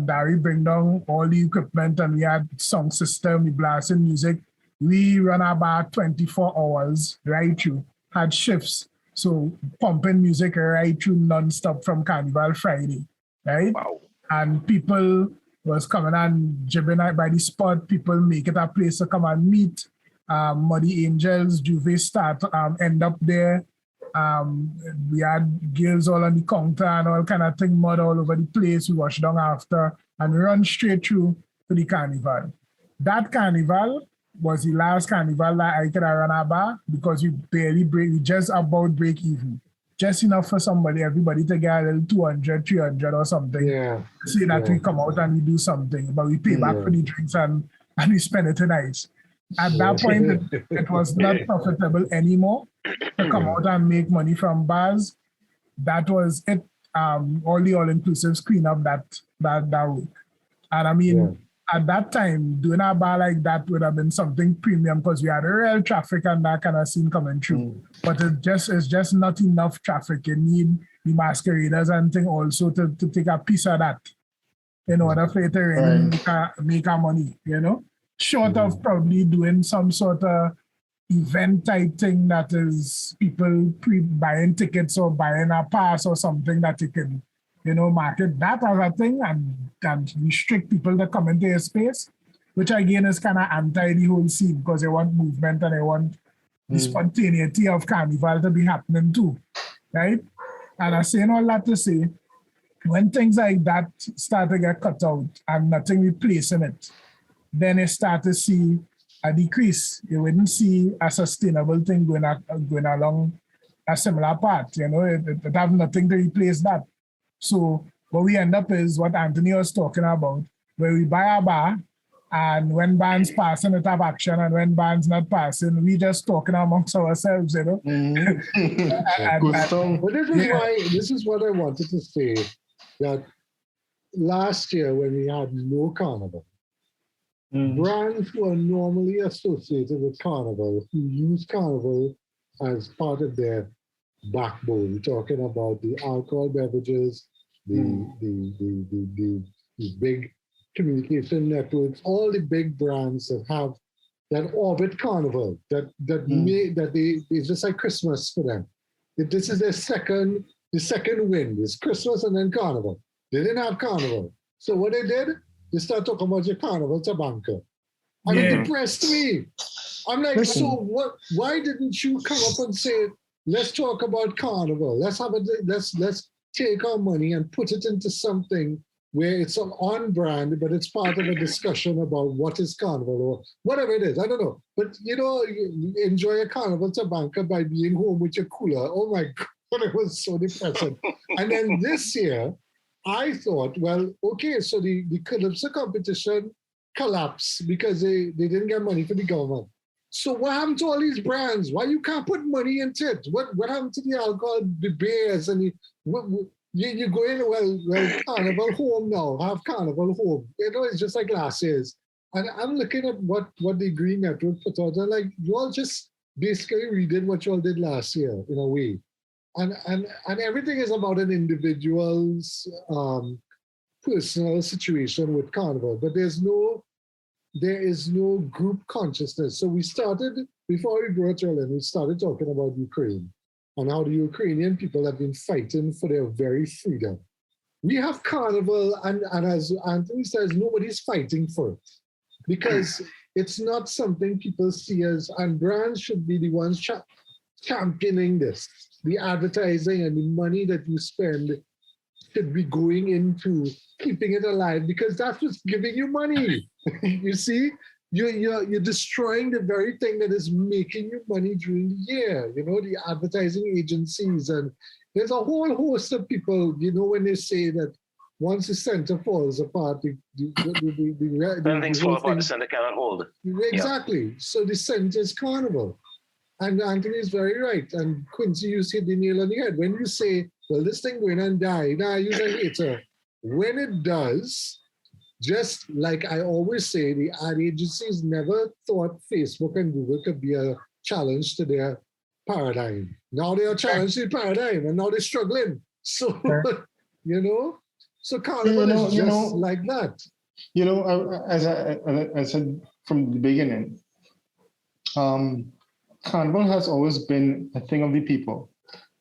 Dari bring down all the equipment and we had sound system, we blasting music. We run about 24 hours right through, had shifts. So pumping music right through non-stop from Carnival Friday, right? Wow. And people was coming and jibbing out by the spot. People make it a place to come and meet. Muddy Angels, Juve start, end up there. We had girls all on the counter and all kind of thing, mud all over the place. We wash down after and run straight through to the carnival. That carnival was the last carnival that I could run a bar because we just about break even. Just enough for everybody to get a little 200, 300 or something. Yeah. Say that we come out and we do something, but we pay back for the drinks and we spend it tonight. At that point, it was not profitable anymore to come out and make money from bars. That was it. All the all-inclusives clean up that road. And I mean, at that time, doing a bar like that would have been something premium because we had real traffic and that kind of scene coming through. But it's just not enough traffic. You need the masqueraders and thing also to take a piece of that in order for it to really make our money, you know? Short of probably doing some sort of event type thing that is people buying tickets or buying a pass or something that you can, you know, market that as a thing and restrict people to come into your space, which again is kind of anti the whole scene because they want movement and they want the spontaneity of Carnival to be happening too, right? And I'm saying all that to say, when things like that start to get cut out and nothing replacing it, then you start to see a decrease. You wouldn't see a sustainable thing going along a similar path. You know, it have nothing to replace that. So what we end up is what Anthony was talking about, where we buy a bar, and when bands passing, it have action, and when bands not passing, we just talking amongst ourselves, you know. But this is what I wanted to say, that last year when we had no Carnival, brands who are normally associated with Carnival, who use Carnival as part of their backbone, talking about the alcohol beverages, the big communication networks, all the big brands that orbit Carnival, it's just like Christmas for them. This is the second win. It's Christmas and then Carnival. They didn't have Carnival. So what they did, they started talking about your Carnival to banker. And it depressed me. I'm like, so what? Why didn't you come up and say, let's talk about Carnival. Let's take our money and put it into something where it's on brand, but it's part of a discussion about what is Carnival or whatever it is. I don't know. But, you enjoy a Carnival to banker by being home with your cooler. Oh, my God, it was so depressing. And then this year, I thought, well, okay, so the Calypso competition collapsed because they didn't get money from the government. So what happened to all these brands? Why you can't put money into it? What happened to the alcohol, the beers, and you go in, well, Carnival home now, have Carnival home. It's just like last year's. And I'm looking at what the Green Network put out. They're like, you all just basically redid what you all did last year in a way. And everything is about an individual's personal situation with Carnival, but there is no group consciousness. So we started, before we brought you in, we started talking about Ukraine and how the Ukrainian people have been fighting for their very freedom. We have Carnival, and as Anthony says, nobody's fighting for it because it's not something people see as, and brands should be the ones championing this. The advertising and the money that you spend should be going into keeping it alive because that's what's giving you money. You see, you're destroying the very thing that is making you money during the year. The advertising agencies, and there's a whole host of people. When they say that once the center falls apart, then things fall apart. The center cannot hold. Exactly. Yeah. So the center is Carnival. And Anthony is very right. And Quincy, you hit the nail on the head. When you say, well, this thing going and die, now use a hater. When it does, just like I always say, the ad agencies never thought Facebook and Google could be a challenge to their paradigm. Now they are challenged to the paradigm, and now they're struggling. So, so Carnival is just like that. As I said from the beginning, Carnival has always been a thing of the people,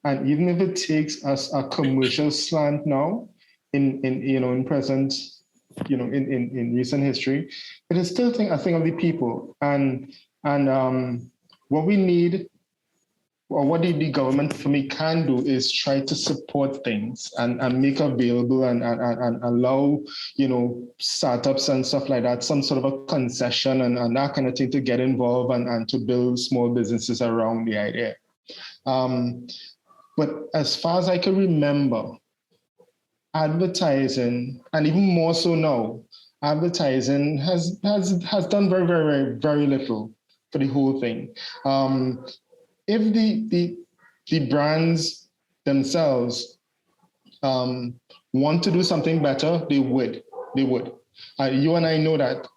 and even if it takes us a commercial slant now, in present, in recent history, it is still a thing of the people, and what we need, or what the government for me can do, is try to support things and make available and allow startups and stuff like that some sort of a concession and that kind of thing to get involved and to build small businesses around the idea. But as far as I can remember, advertising, and even more so now, advertising has done very, very, very, very little for the whole thing. If the brands themselves want to do something better, they would. You and I know that,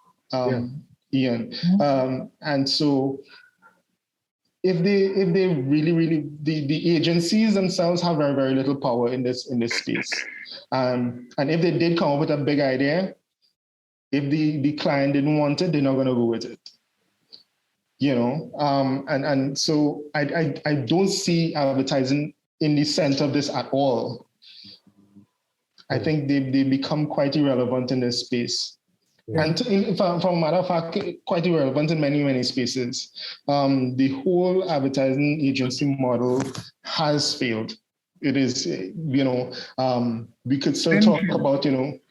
Ian. And so if they really the agencies themselves have very, very little power in this space. And if they did come up with a big idea, if the client didn't want it, they're not going to go with it. And so I don't see advertising in the center of this at all. I think they become quite irrelevant in this space. Yeah. And for a matter of fact, quite irrelevant in many, many spaces. The whole advertising agency model has failed. It is, we could still talk about,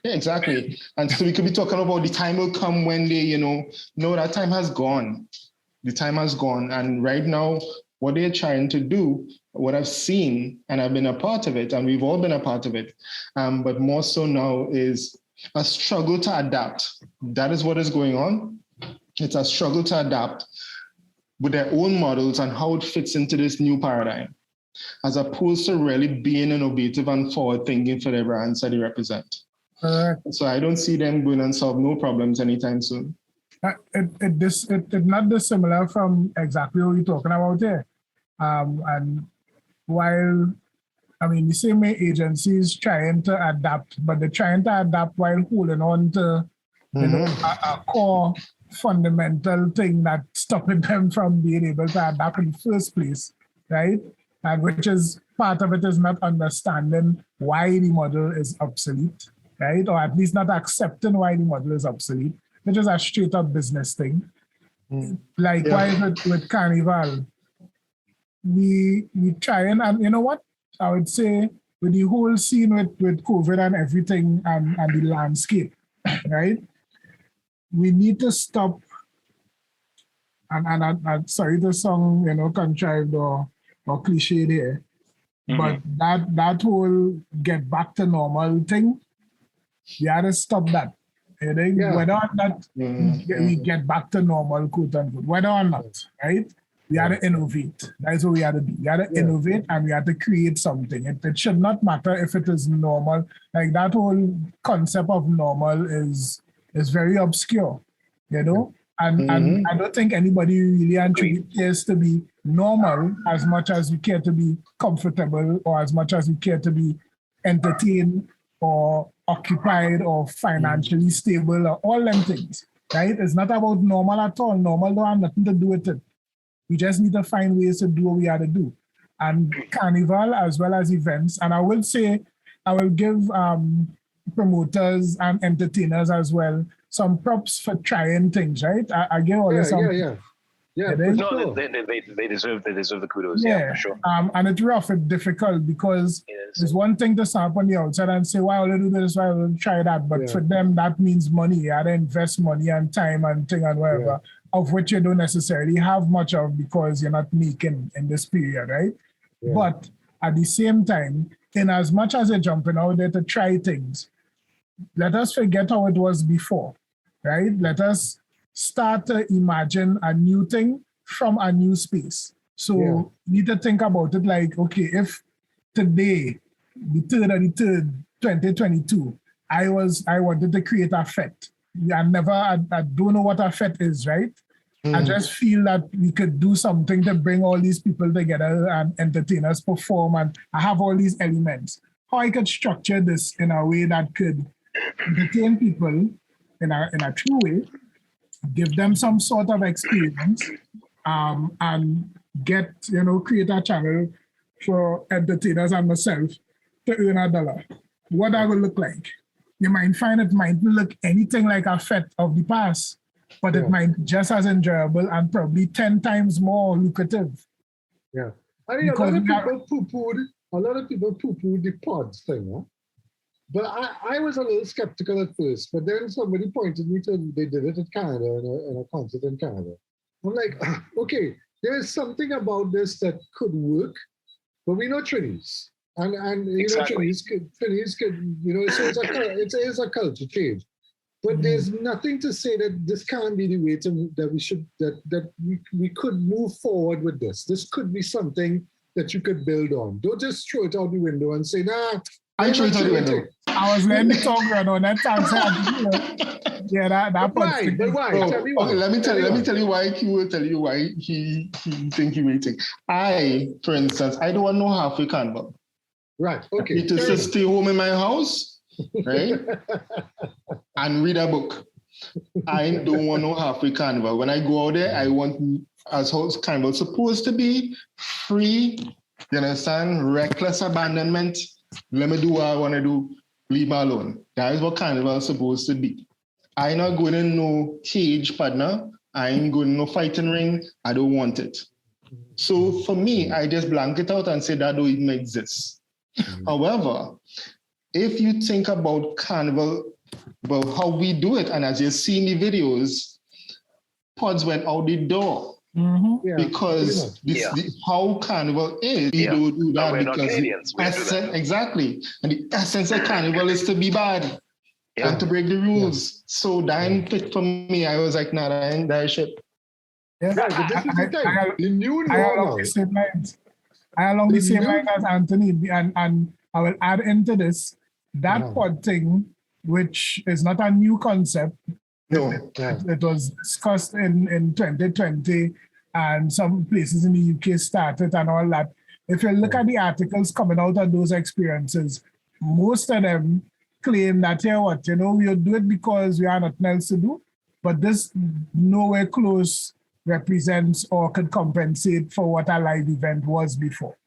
exactly. And so we could be talking about the time will come when they, no, that time has gone. The time has gone. And right now, what they're trying to do, what I've seen, and I've been a part of it, and we've all been a part of it, but more so now, is a struggle to adapt. That is what is going on. It's a struggle to adapt with their own models and how it fits into this new paradigm, as opposed to really being innovative and forward thinking for the brands that they represent. So I don't see them going and solve no problems anytime soon. It not dissimilar from exactly what we're talking about here. And while, I mean, the same way agencies trying to adapt, but they're trying to adapt while holding on to you know, a core fundamental thing that's stopping them from being able to adapt in the first place, right? And which is part of it is not understanding why the model is obsolete, right? Or at least not accepting why the model is obsolete, which is a straight up business thing. Likewise with Carnival, we try and you know what? I would say with the whole scene with COVID and everything and the landscape, right? We need to stop, and I'm sorry the song, you know, contrived or cliche there, but that whole get back to normal thing, we had to stop that. You know? Whether or not we get back to normal, quote unquote, whether or not, right? We had to innovate. That's what we had to do. We had to innovate and we had to create something. It should not matter if it is normal. Like that whole concept of normal is very obscure, you know? And I don't think anybody really actually cares to be normal as much as we care to be comfortable or as much as we care to be entertained or occupied or financially stable or all them things, right? It's not about normal at all. Normal don't have nothing to do with it. We just need to find ways to do what we have to do. And Carnival as well as events, and I will say, I will give promoters and entertainers as well some props for trying things, right? I give all this some. Yeah, no, they deserve the kudos. Yeah, for sure. And it's rough and difficult because there's one thing to stand up on the outside and say, why will I do this? Why will I try that? But for them, that means money. You have to invest money and time and thing and whatever, of which you don't necessarily have much of because you're not making in this period, right? Yeah. But at the same time, in as much as you're jumping out there to try things, let us forget how it was before, right? Let us start to imagine a new thing from a new space. So you need to think about it like, okay, if today, the 3rd of the 3rd, 2022, I wanted to create a fete. I don't know what a fete is, right? I just feel that we could do something to bring all these people together and entertainers perform, and I have all these elements. How I could structure this in a way that could entertain people in a true way, give them some sort of experience, and create a channel for entertainers and myself to earn $1. What that will look like? You might find it might look anything like a fete of the past, but it might be just as enjoyable and probably 10 times more lucrative. Yeah. I mean, a lot of people poo-pooed the pods thing, huh? But I was a little skeptical at first, but then somebody pointed me to, they did it in Canada, in a concert in Canada. I'm like, okay, there's something about this that could work, but we know Trinis. And you know, Trinis could, you know, so it is a culture change. But there's nothing to say that this can't be the way that we could move forward with this. This could be something that you could build on. Don't just throw it out the window and say, nah, I threw it out the window. I was letting the talk run on that time. Yeah, that but why? But why? Oh, tell me why. Okay, let me tell you why he will tell you why he think he waiting. For instance, I don't want no halfway Carnival. Right. Okay. It is to stay home in my house, right? And read a book. I don't want no halfway Carnival. When I go out there, I want, as how Carnival supposed to be, free, you understand? Reckless abandonment. Let me do what I want to do. Leave me alone. That is what Carnival is supposed to be. I not going in no cage, partner. I ain't going in no fighting ring. I don't want it. So for me, I just blank it out and say that don't even exist. However, if you think about Carnival, about how we do it, and as you see in the videos, pods went out the door. Because how Carnival is, we don't do that because exactly. And the essence of Carnival is to be bad and to break the rules. So that pick for me, I was like, nah, that shit. Yeah, right, but this is the thing. The new normal. I along the same line as Anthony, and I will add into this, that pod thing which is not a new concept. No. It was discussed in 2020, and some places in the UK started and all that. If you look at the articles coming out of those experiences, most of them claim that, we'll do it because we have nothing else to do, but this nowhere close represents or could compensate for what a live event was before,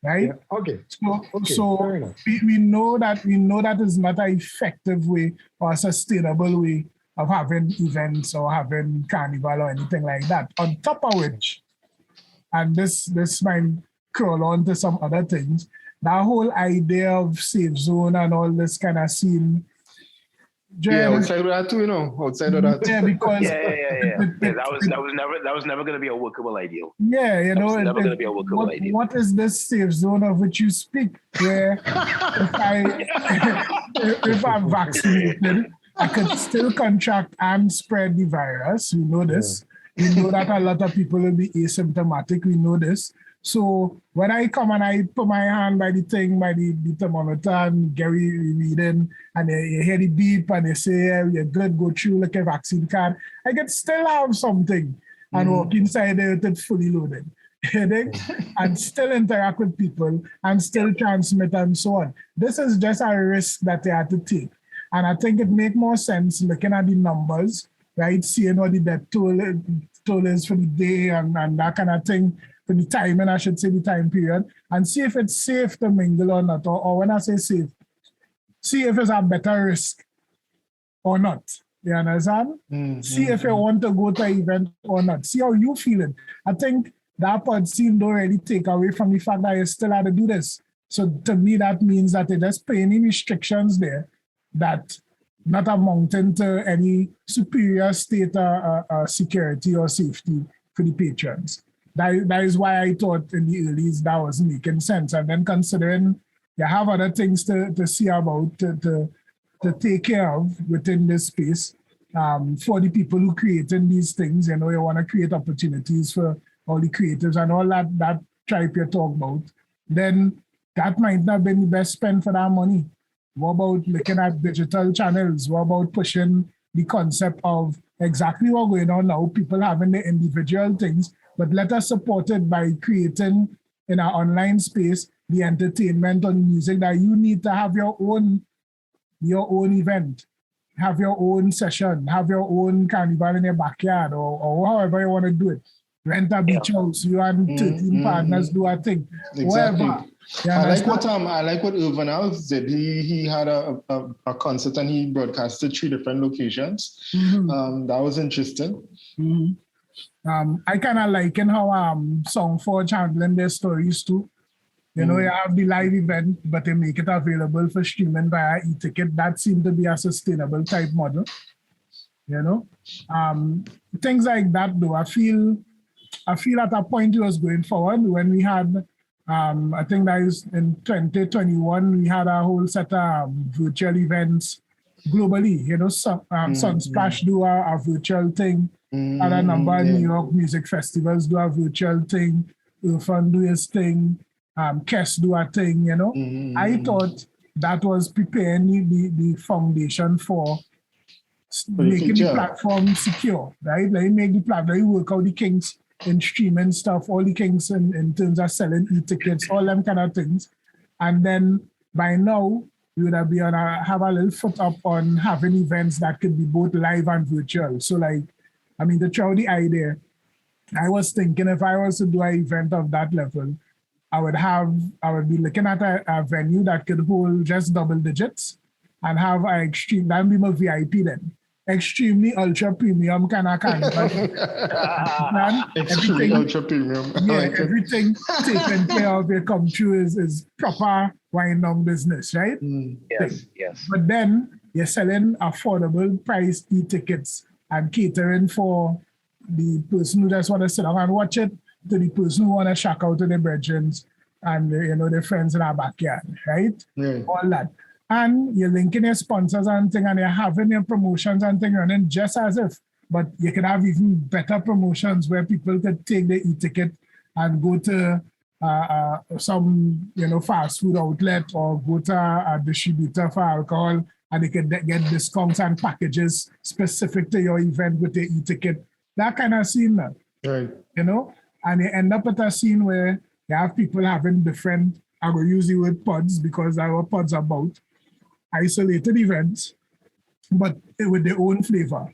right? Yeah. Okay. So we know that is not an effective way or a sustainable way of having events or having carnival or anything like that. On top of which, and this might crawl on to some other things, that whole idea of safe zone and all this kind of scene. Outside of that too, outside of that. Yeah, because that was never going to be a workable ideal. Yeah, that was never going to be a workable ideal. What is this safe zone of which you speak? Where if I'm vaccinated, I could still contract and spread the virus. We know this. We know that a lot of people will be asymptomatic. We know this. So when I come and I put my hand by the thermometer and Gary reading, and you hear the beep and they say, you're good, go through like a vaccine card, I can still have something and walk inside there with it fully loaded. And still interact with people and still transmit and so on. This is just a risk that they have to take. And I think it makes more sense looking at the numbers, right? Seeing what the death toll is for the day and that kind of thing, for the time, and I should say the time period, and see if it's safe to mingle or not. Or when I say safe, see if it's a better risk or not. You understand? See if you want to go to an event or not. See how you feeling. I think that pod scene don't really take away from the fact that you still have to do this. So to me, that means that there's any restrictions there that not amounting to any superior state security or safety for the patrons. That is why I thought in the earlies that was making sense. And then considering you have other things to see about, to take care of within this space, for the people who creating these things, you want to create opportunities for all the creatives and all that tribe you talk about, then that might not be the best spend for that money. What about looking at digital channels? What about pushing the concept of exactly what's going on now, people having the individual things, but let us support it by creating in our online space the entertainment or the music that you need to have your own event, have your own session, have your own carnival in your backyard or however you want to do it. Rent a beach house, you and 13 partners do a thing. Exactly. Whatever. I like what Irvin Alves did. He had a concert and he broadcasted 3 different locations. That was interesting. I kind of liken how Songforge handling their stories too. You have the live event, but they make it available for streaming via e-ticket. That seemed to be a sustainable type model. Things like that though, I feel at a point it was going forward when we had, I think that is in 2021, we had a whole set of virtual events globally. Sunsplash do a virtual thing. And a number of New York music festivals do a virtual thing. Urfan do his thing. Kes do a thing, I thought that was preparing the foundation for making the platform secure, right? Like make the platform, work out the kinks in streaming stuff, all the kinks in terms of selling e-tickets, all them kind of things. And then by now, we would have have a little foot up on having events that could be both live and virtual. So to throw the idea, I was thinking if I was to do an event of that level, I would be looking at a venue that could hold just double digits and have that would be my VIP then. Extremely ultra premium kind of carnival. Extremely ultra premium. Everything taken care of, it come through is proper wine down business, right? Yes. But then you're selling affordable priced e-tickets and catering for the person who just want to sit down and watch it, to the person who want to shack out to their brethren and their friends in our backyard, right? All that. And you're linking your sponsors and thing, and you're having your promotions and thing running just as if, but you can have even better promotions where people could take the e-ticket and go to some fast food outlet or go to a distributor for alcohol and they can get discounts and packages specific to your event with their e-ticket. That kind of scene, Right. you know? And you end up at a scene where you have people having different, I will use the word pods because our pods are about isolated events, but with their own flavor,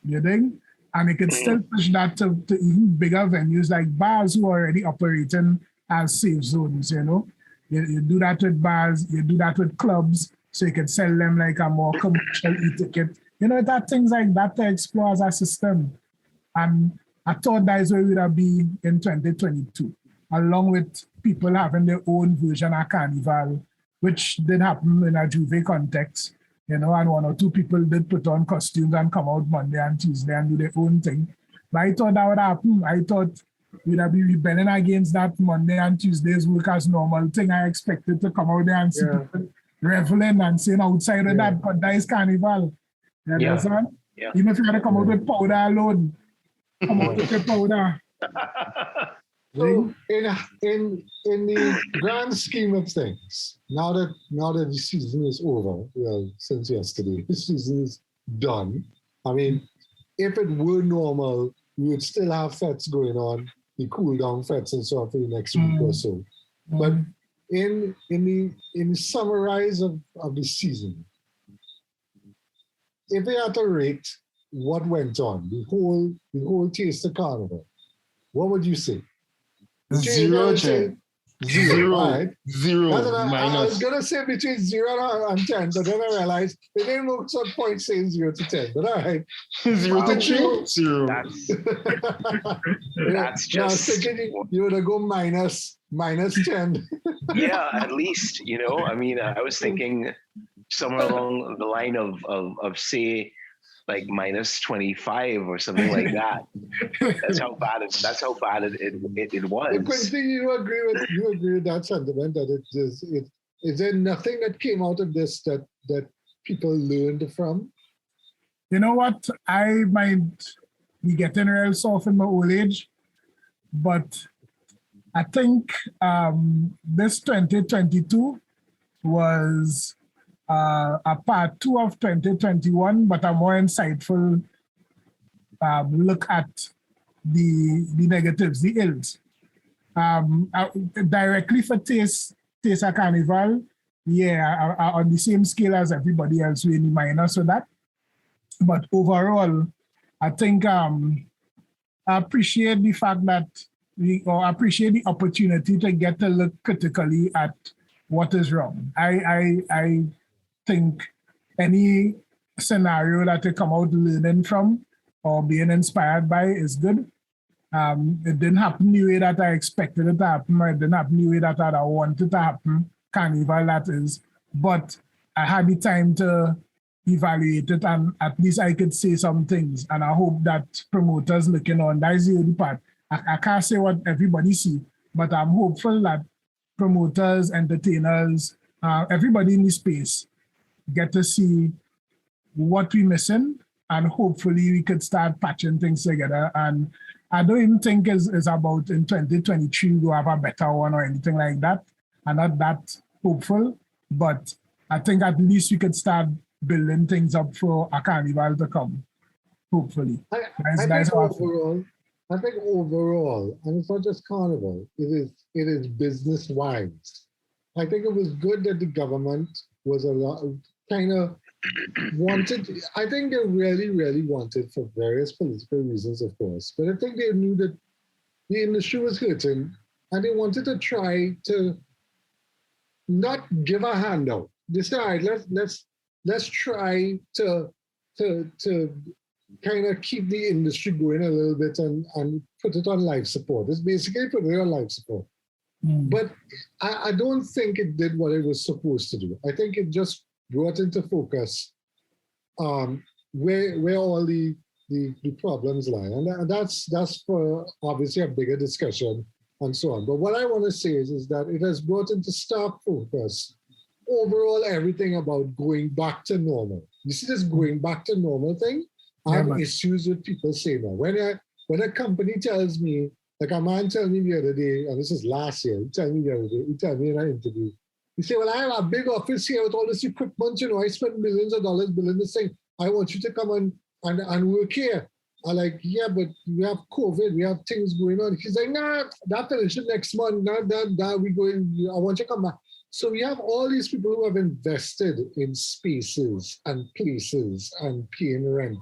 you think? And you can still push that to even bigger venues like bars who are already operating as safe zones, you know? You do that with bars, you do that with clubs, so you can sell them like a more commercial e-ticket. You know, that things like that to explore as a system. And I thought that is where we would be in 2022, along with people having their own version of Carnival, which did happen in a Juve context, you know, and one or two people did put on costumes and come out Monday and Tuesday and do their own thing. But I thought that would happen. I thought we'd be rebelling against that Monday and Tuesdays work as normal thing. I expected to come out there and see people reveling and saying outside of that, but that is Carnival. You understand? Yeah. Even if you had to come out with powder alone, come out with your powder. So in the grand scheme of things, now that the season is over, well, since yesterday, the season is done. I mean, if it were normal, we would still have fets going on, the cool down fets and so on for the next week or so. But in the summarize of the season, if we had to rate what went on, the whole taste of Carnival, what would you say? Zero. Right? Zero. I was going to say between 0 and 10, but then I realized they didn't know some point saying 0 to 10. But all right. 0 to 3? 0. That's just... I was thinking you would go minus 10. Yeah, at least, you know. I mean, I was thinking somewhere along the line of say, like minus 25 or something like that. That's how bad it was. Quincy, you agree with that sentiment that is there nothing that came out of this that people learned from? You know what? I might be getting real soft in my old age, but I think this 2022 was a part 2 of 2021, but a more insightful look at the negatives, the ills. Directly for Taste of Carnival, on the same scale as everybody else, really minus with that. But overall, I think I appreciate the fact that I appreciate the opportunity to get to look critically at what is wrong. I think any scenario that you come out learning from or being inspired by is good. It didn't happen the way that I expected it to happen, or it didn't happen the way that I wanted to happen, Carnival that is. But I had the time to evaluate it, and at least I could say some things. And I hope that promoters looking on, that is the only part. I can't say what everybody see, but I'm hopeful that promoters, entertainers, everybody in the space get to see what we're missing, and hopefully we could start patching things together. And I don't even think it's about in 2023 we'll have a better one or anything like that. I'm not that hopeful, but I think at least we could start building things up for a Carnival to come, hopefully. I think overall, and it's not just Carnival, it is business-wise. I think it was good that the government was kind of wanted, I think they really, really wanted, for various political reasons, of course, but I think they knew that the industry was hurting and they wanted to try to not give a handout. They said, all right, let's try to kind of keep the industry going a little bit and put it on life support. It's basically put it on life support. But I don't think it did what it was supposed to do. I think it just brought into focus where all the problems lie. And that's for obviously a bigger discussion and so on. But what I want to say is that it has brought into stark focus overall everything about going back to normal. You see this going back to normal thing? I have issues with people saying that. When a company tells me, like a man told me the other day, and this is last year, he told me the other day, he told me in an interview, You say, well, I have a big office here with all this equipment, I spend millions of dollars building this thing. I want you to come and work here. I'm like, yeah, but we have COVID, we have things going on. He's like, nah, that finishes next month. That we going, I want you to come back. So we have all these people who have invested in spaces and places and paying rent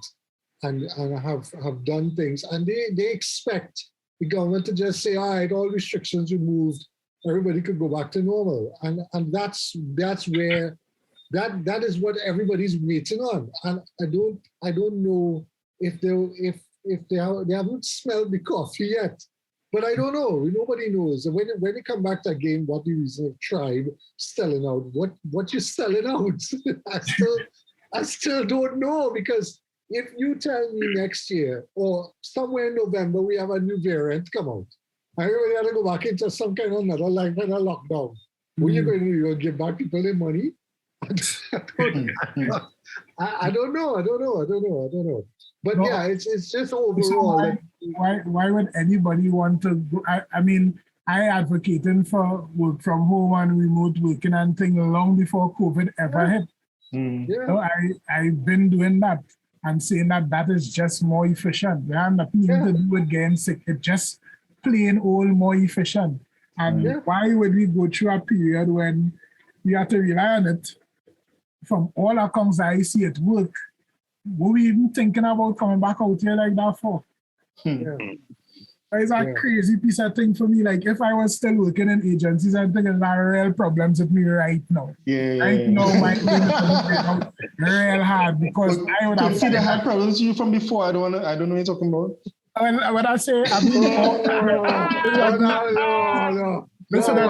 and have done things. And they expect the government to just say, all right, all restrictions removed, everybody could go back to normal. And that's where that is what everybody's waiting on. And I don't know if they haven't smelled the coffee yet. But I don't know. Nobody knows. When you come back to a game, what the reason of Tribe selling out? What you're selling out? I still don't know, because if you tell me next year or somewhere in November we have a new variant come out, everybody got to go back into some kind of another kind of lockdown. What are you going to do? You're going to give back people their money? I don't know. But no, yeah, it's just overall. So why would anybody want to go? I mean, I advocated for work from home and remote working and things long before COVID ever hit. Yeah. So I've been doing that and saying that is just more efficient. It has nothing to do with getting sick. It's just plain old more efficient. And why would we go through a period when we have to rely on it? From all accounts I see at work, what were we even thinking about coming back out here like that for? It's a crazy piece of thing for me. Like, if I was still working in agencies, I think there are real problems with me right now. Right now, my thing is real hard, because I would have seen the hard problems with you from before. I don't know what you're talking about. When I say I mean, no. Listen, No.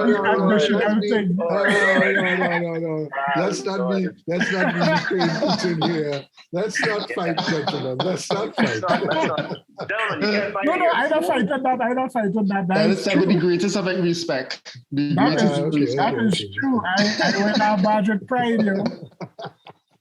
everything. No. Let's not be Ukraine here. Let's not fight, gentlemen. Let's not fight. No, I don't fight that. That is with the greatest of respect. That is true. I went out badge with pride,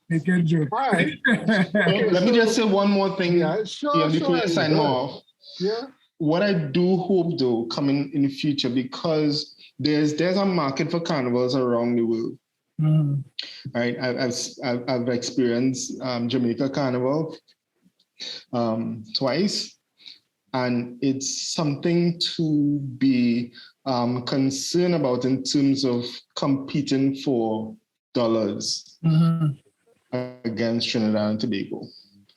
Make a joke. All right. Let me just say one more thing. Before I sign off. Yeah. What I do hope, though, coming in the future, because there's a market for carnivals around the world. Right? I've experienced Jamaica Carnival twice, and it's something to be concerned about in terms of competing for dollars against Trinidad and Tobago.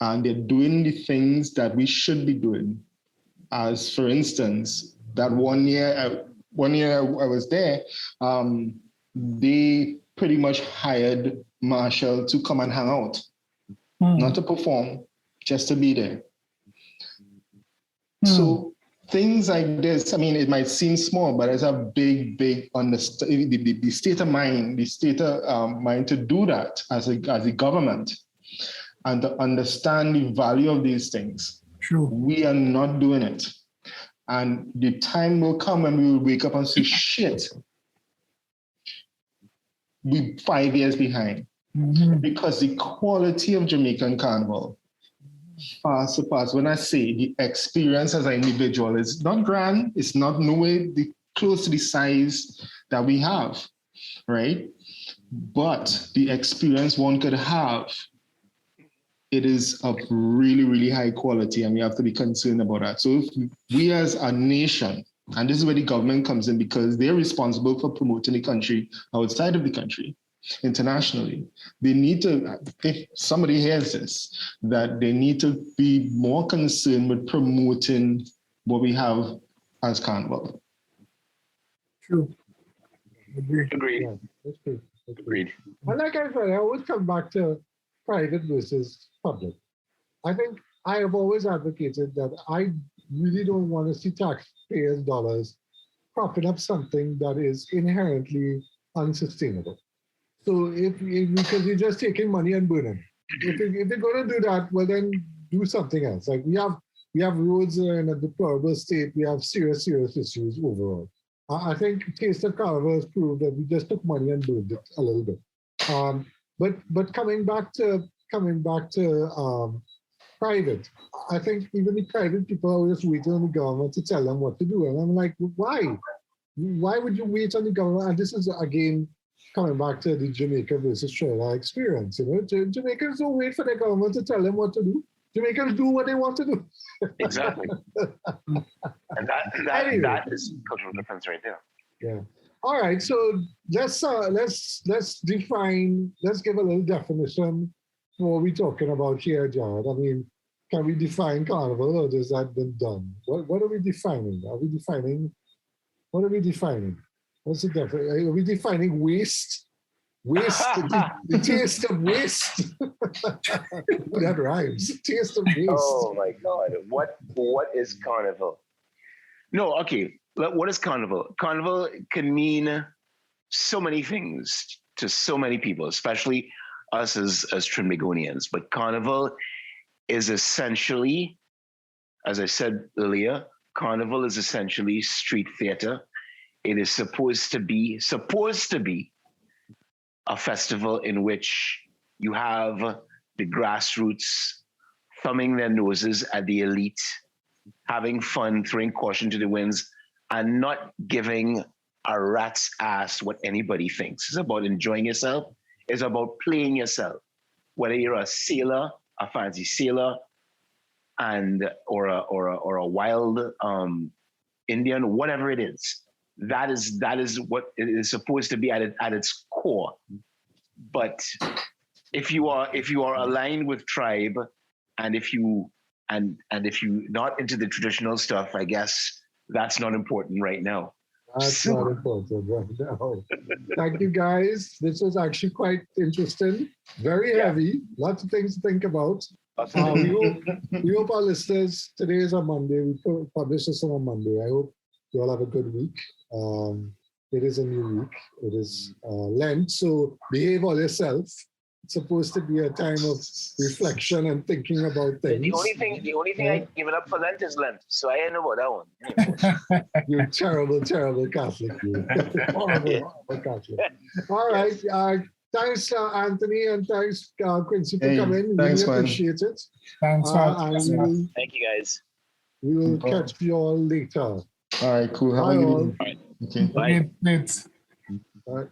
And they're doing the things that we should be doing. As for instance, that one year I was there, they pretty much hired Marshall to come and hang out, not to perform, just to be there. So things like this, I mean, it might seem small, but it's a big the state of mind, to do that as a government, and to understand the value of these things. True. We are not doing it. And the time will come when we will wake up and say, shit, we're 5 years behind. Because the quality of Jamaican Carnival far surpasses. When I say the experience as an individual, it's not grand, it's not no way close to the size that we have, right? But the experience one could have, it is of really, really high quality, and we have to be concerned about that. So if we as a nation, and this is where the government comes in, because they're responsible for promoting the country outside of the country, internationally, they need to, if somebody hears this, that they need to be more concerned with promoting what we have as Carnival. True. Agreed. Yeah, that's true. Agreed. And like I said, I always come back to private versus public. I think I have always advocated that I really don't want to see taxpayers' dollars propping up something that is inherently unsustainable. So because you're just taking money and burning. If you're going to do that, well then do something else. Like we have roads in a deplorable state. We have serious issues overall. I think Taste of Carnival has proved that we just took money and burned it a little bit. But coming back to private, I think even the private people are just waiting on the government to tell them what to do. And I'm like, why? Why would you wait on the government? And this is, again, coming back to the Jamaica versus Trinidad experience. You know, Jamaicans don't wait for their government to tell them what to do. Jamaicans do what they want to do. Exactly. And that is cultural difference right there. Yeah. All right. So let's define. Let's give a little definition for what we're talking about here, Jared. I mean, can we define Carnival, or has that been done? What are we defining? Are we defining? What are we defining? What's the definition? Are we defining waste? Waste, the taste of waste. That rhymes. Taste of waste. Oh my God! What is Carnival? No, okay. What is Carnival? Carnival can mean so many things to so many people, especially us as Trinbagonians. But Carnival is essentially, as I said earlier, Carnival is essentially street theater. It is supposed to be a festival in which you have the grassroots thumbing their noses at the elite, having fun, throwing caution to the winds, and not giving a rat's ass what anybody thinks. It's about enjoying yourself. It's about playing yourself. Whether you're a sailor, a fancy sailor, or a wild Indian, whatever it is. That is what it is supposed to be at its core. But if you are aligned with tribe, and if you not into the traditional stuff, I guess that's not important right now. That's not important right now. Thank you, guys. This was actually quite interesting. Very heavy. Lots of things to think about. We hope our listeners. Today is a Monday. We publish this on a Monday. I hope you all have a good week. It is a new week. It is Lent, so behave all yourself. It's supposed to be a time of reflection and thinking about things. The only thing I given up for Lent is Lent, so I ain't know about that one. You're terrible Catholic. You. Horrible Catholic. All right. Thanks, Anthony, and thanks, Quincy, for coming. Thanks, really appreciate it. Thanks, Thank you, guys. We will catch you all later. All right, cool. Have a good evening. All right. Okay. Bye. It's All right.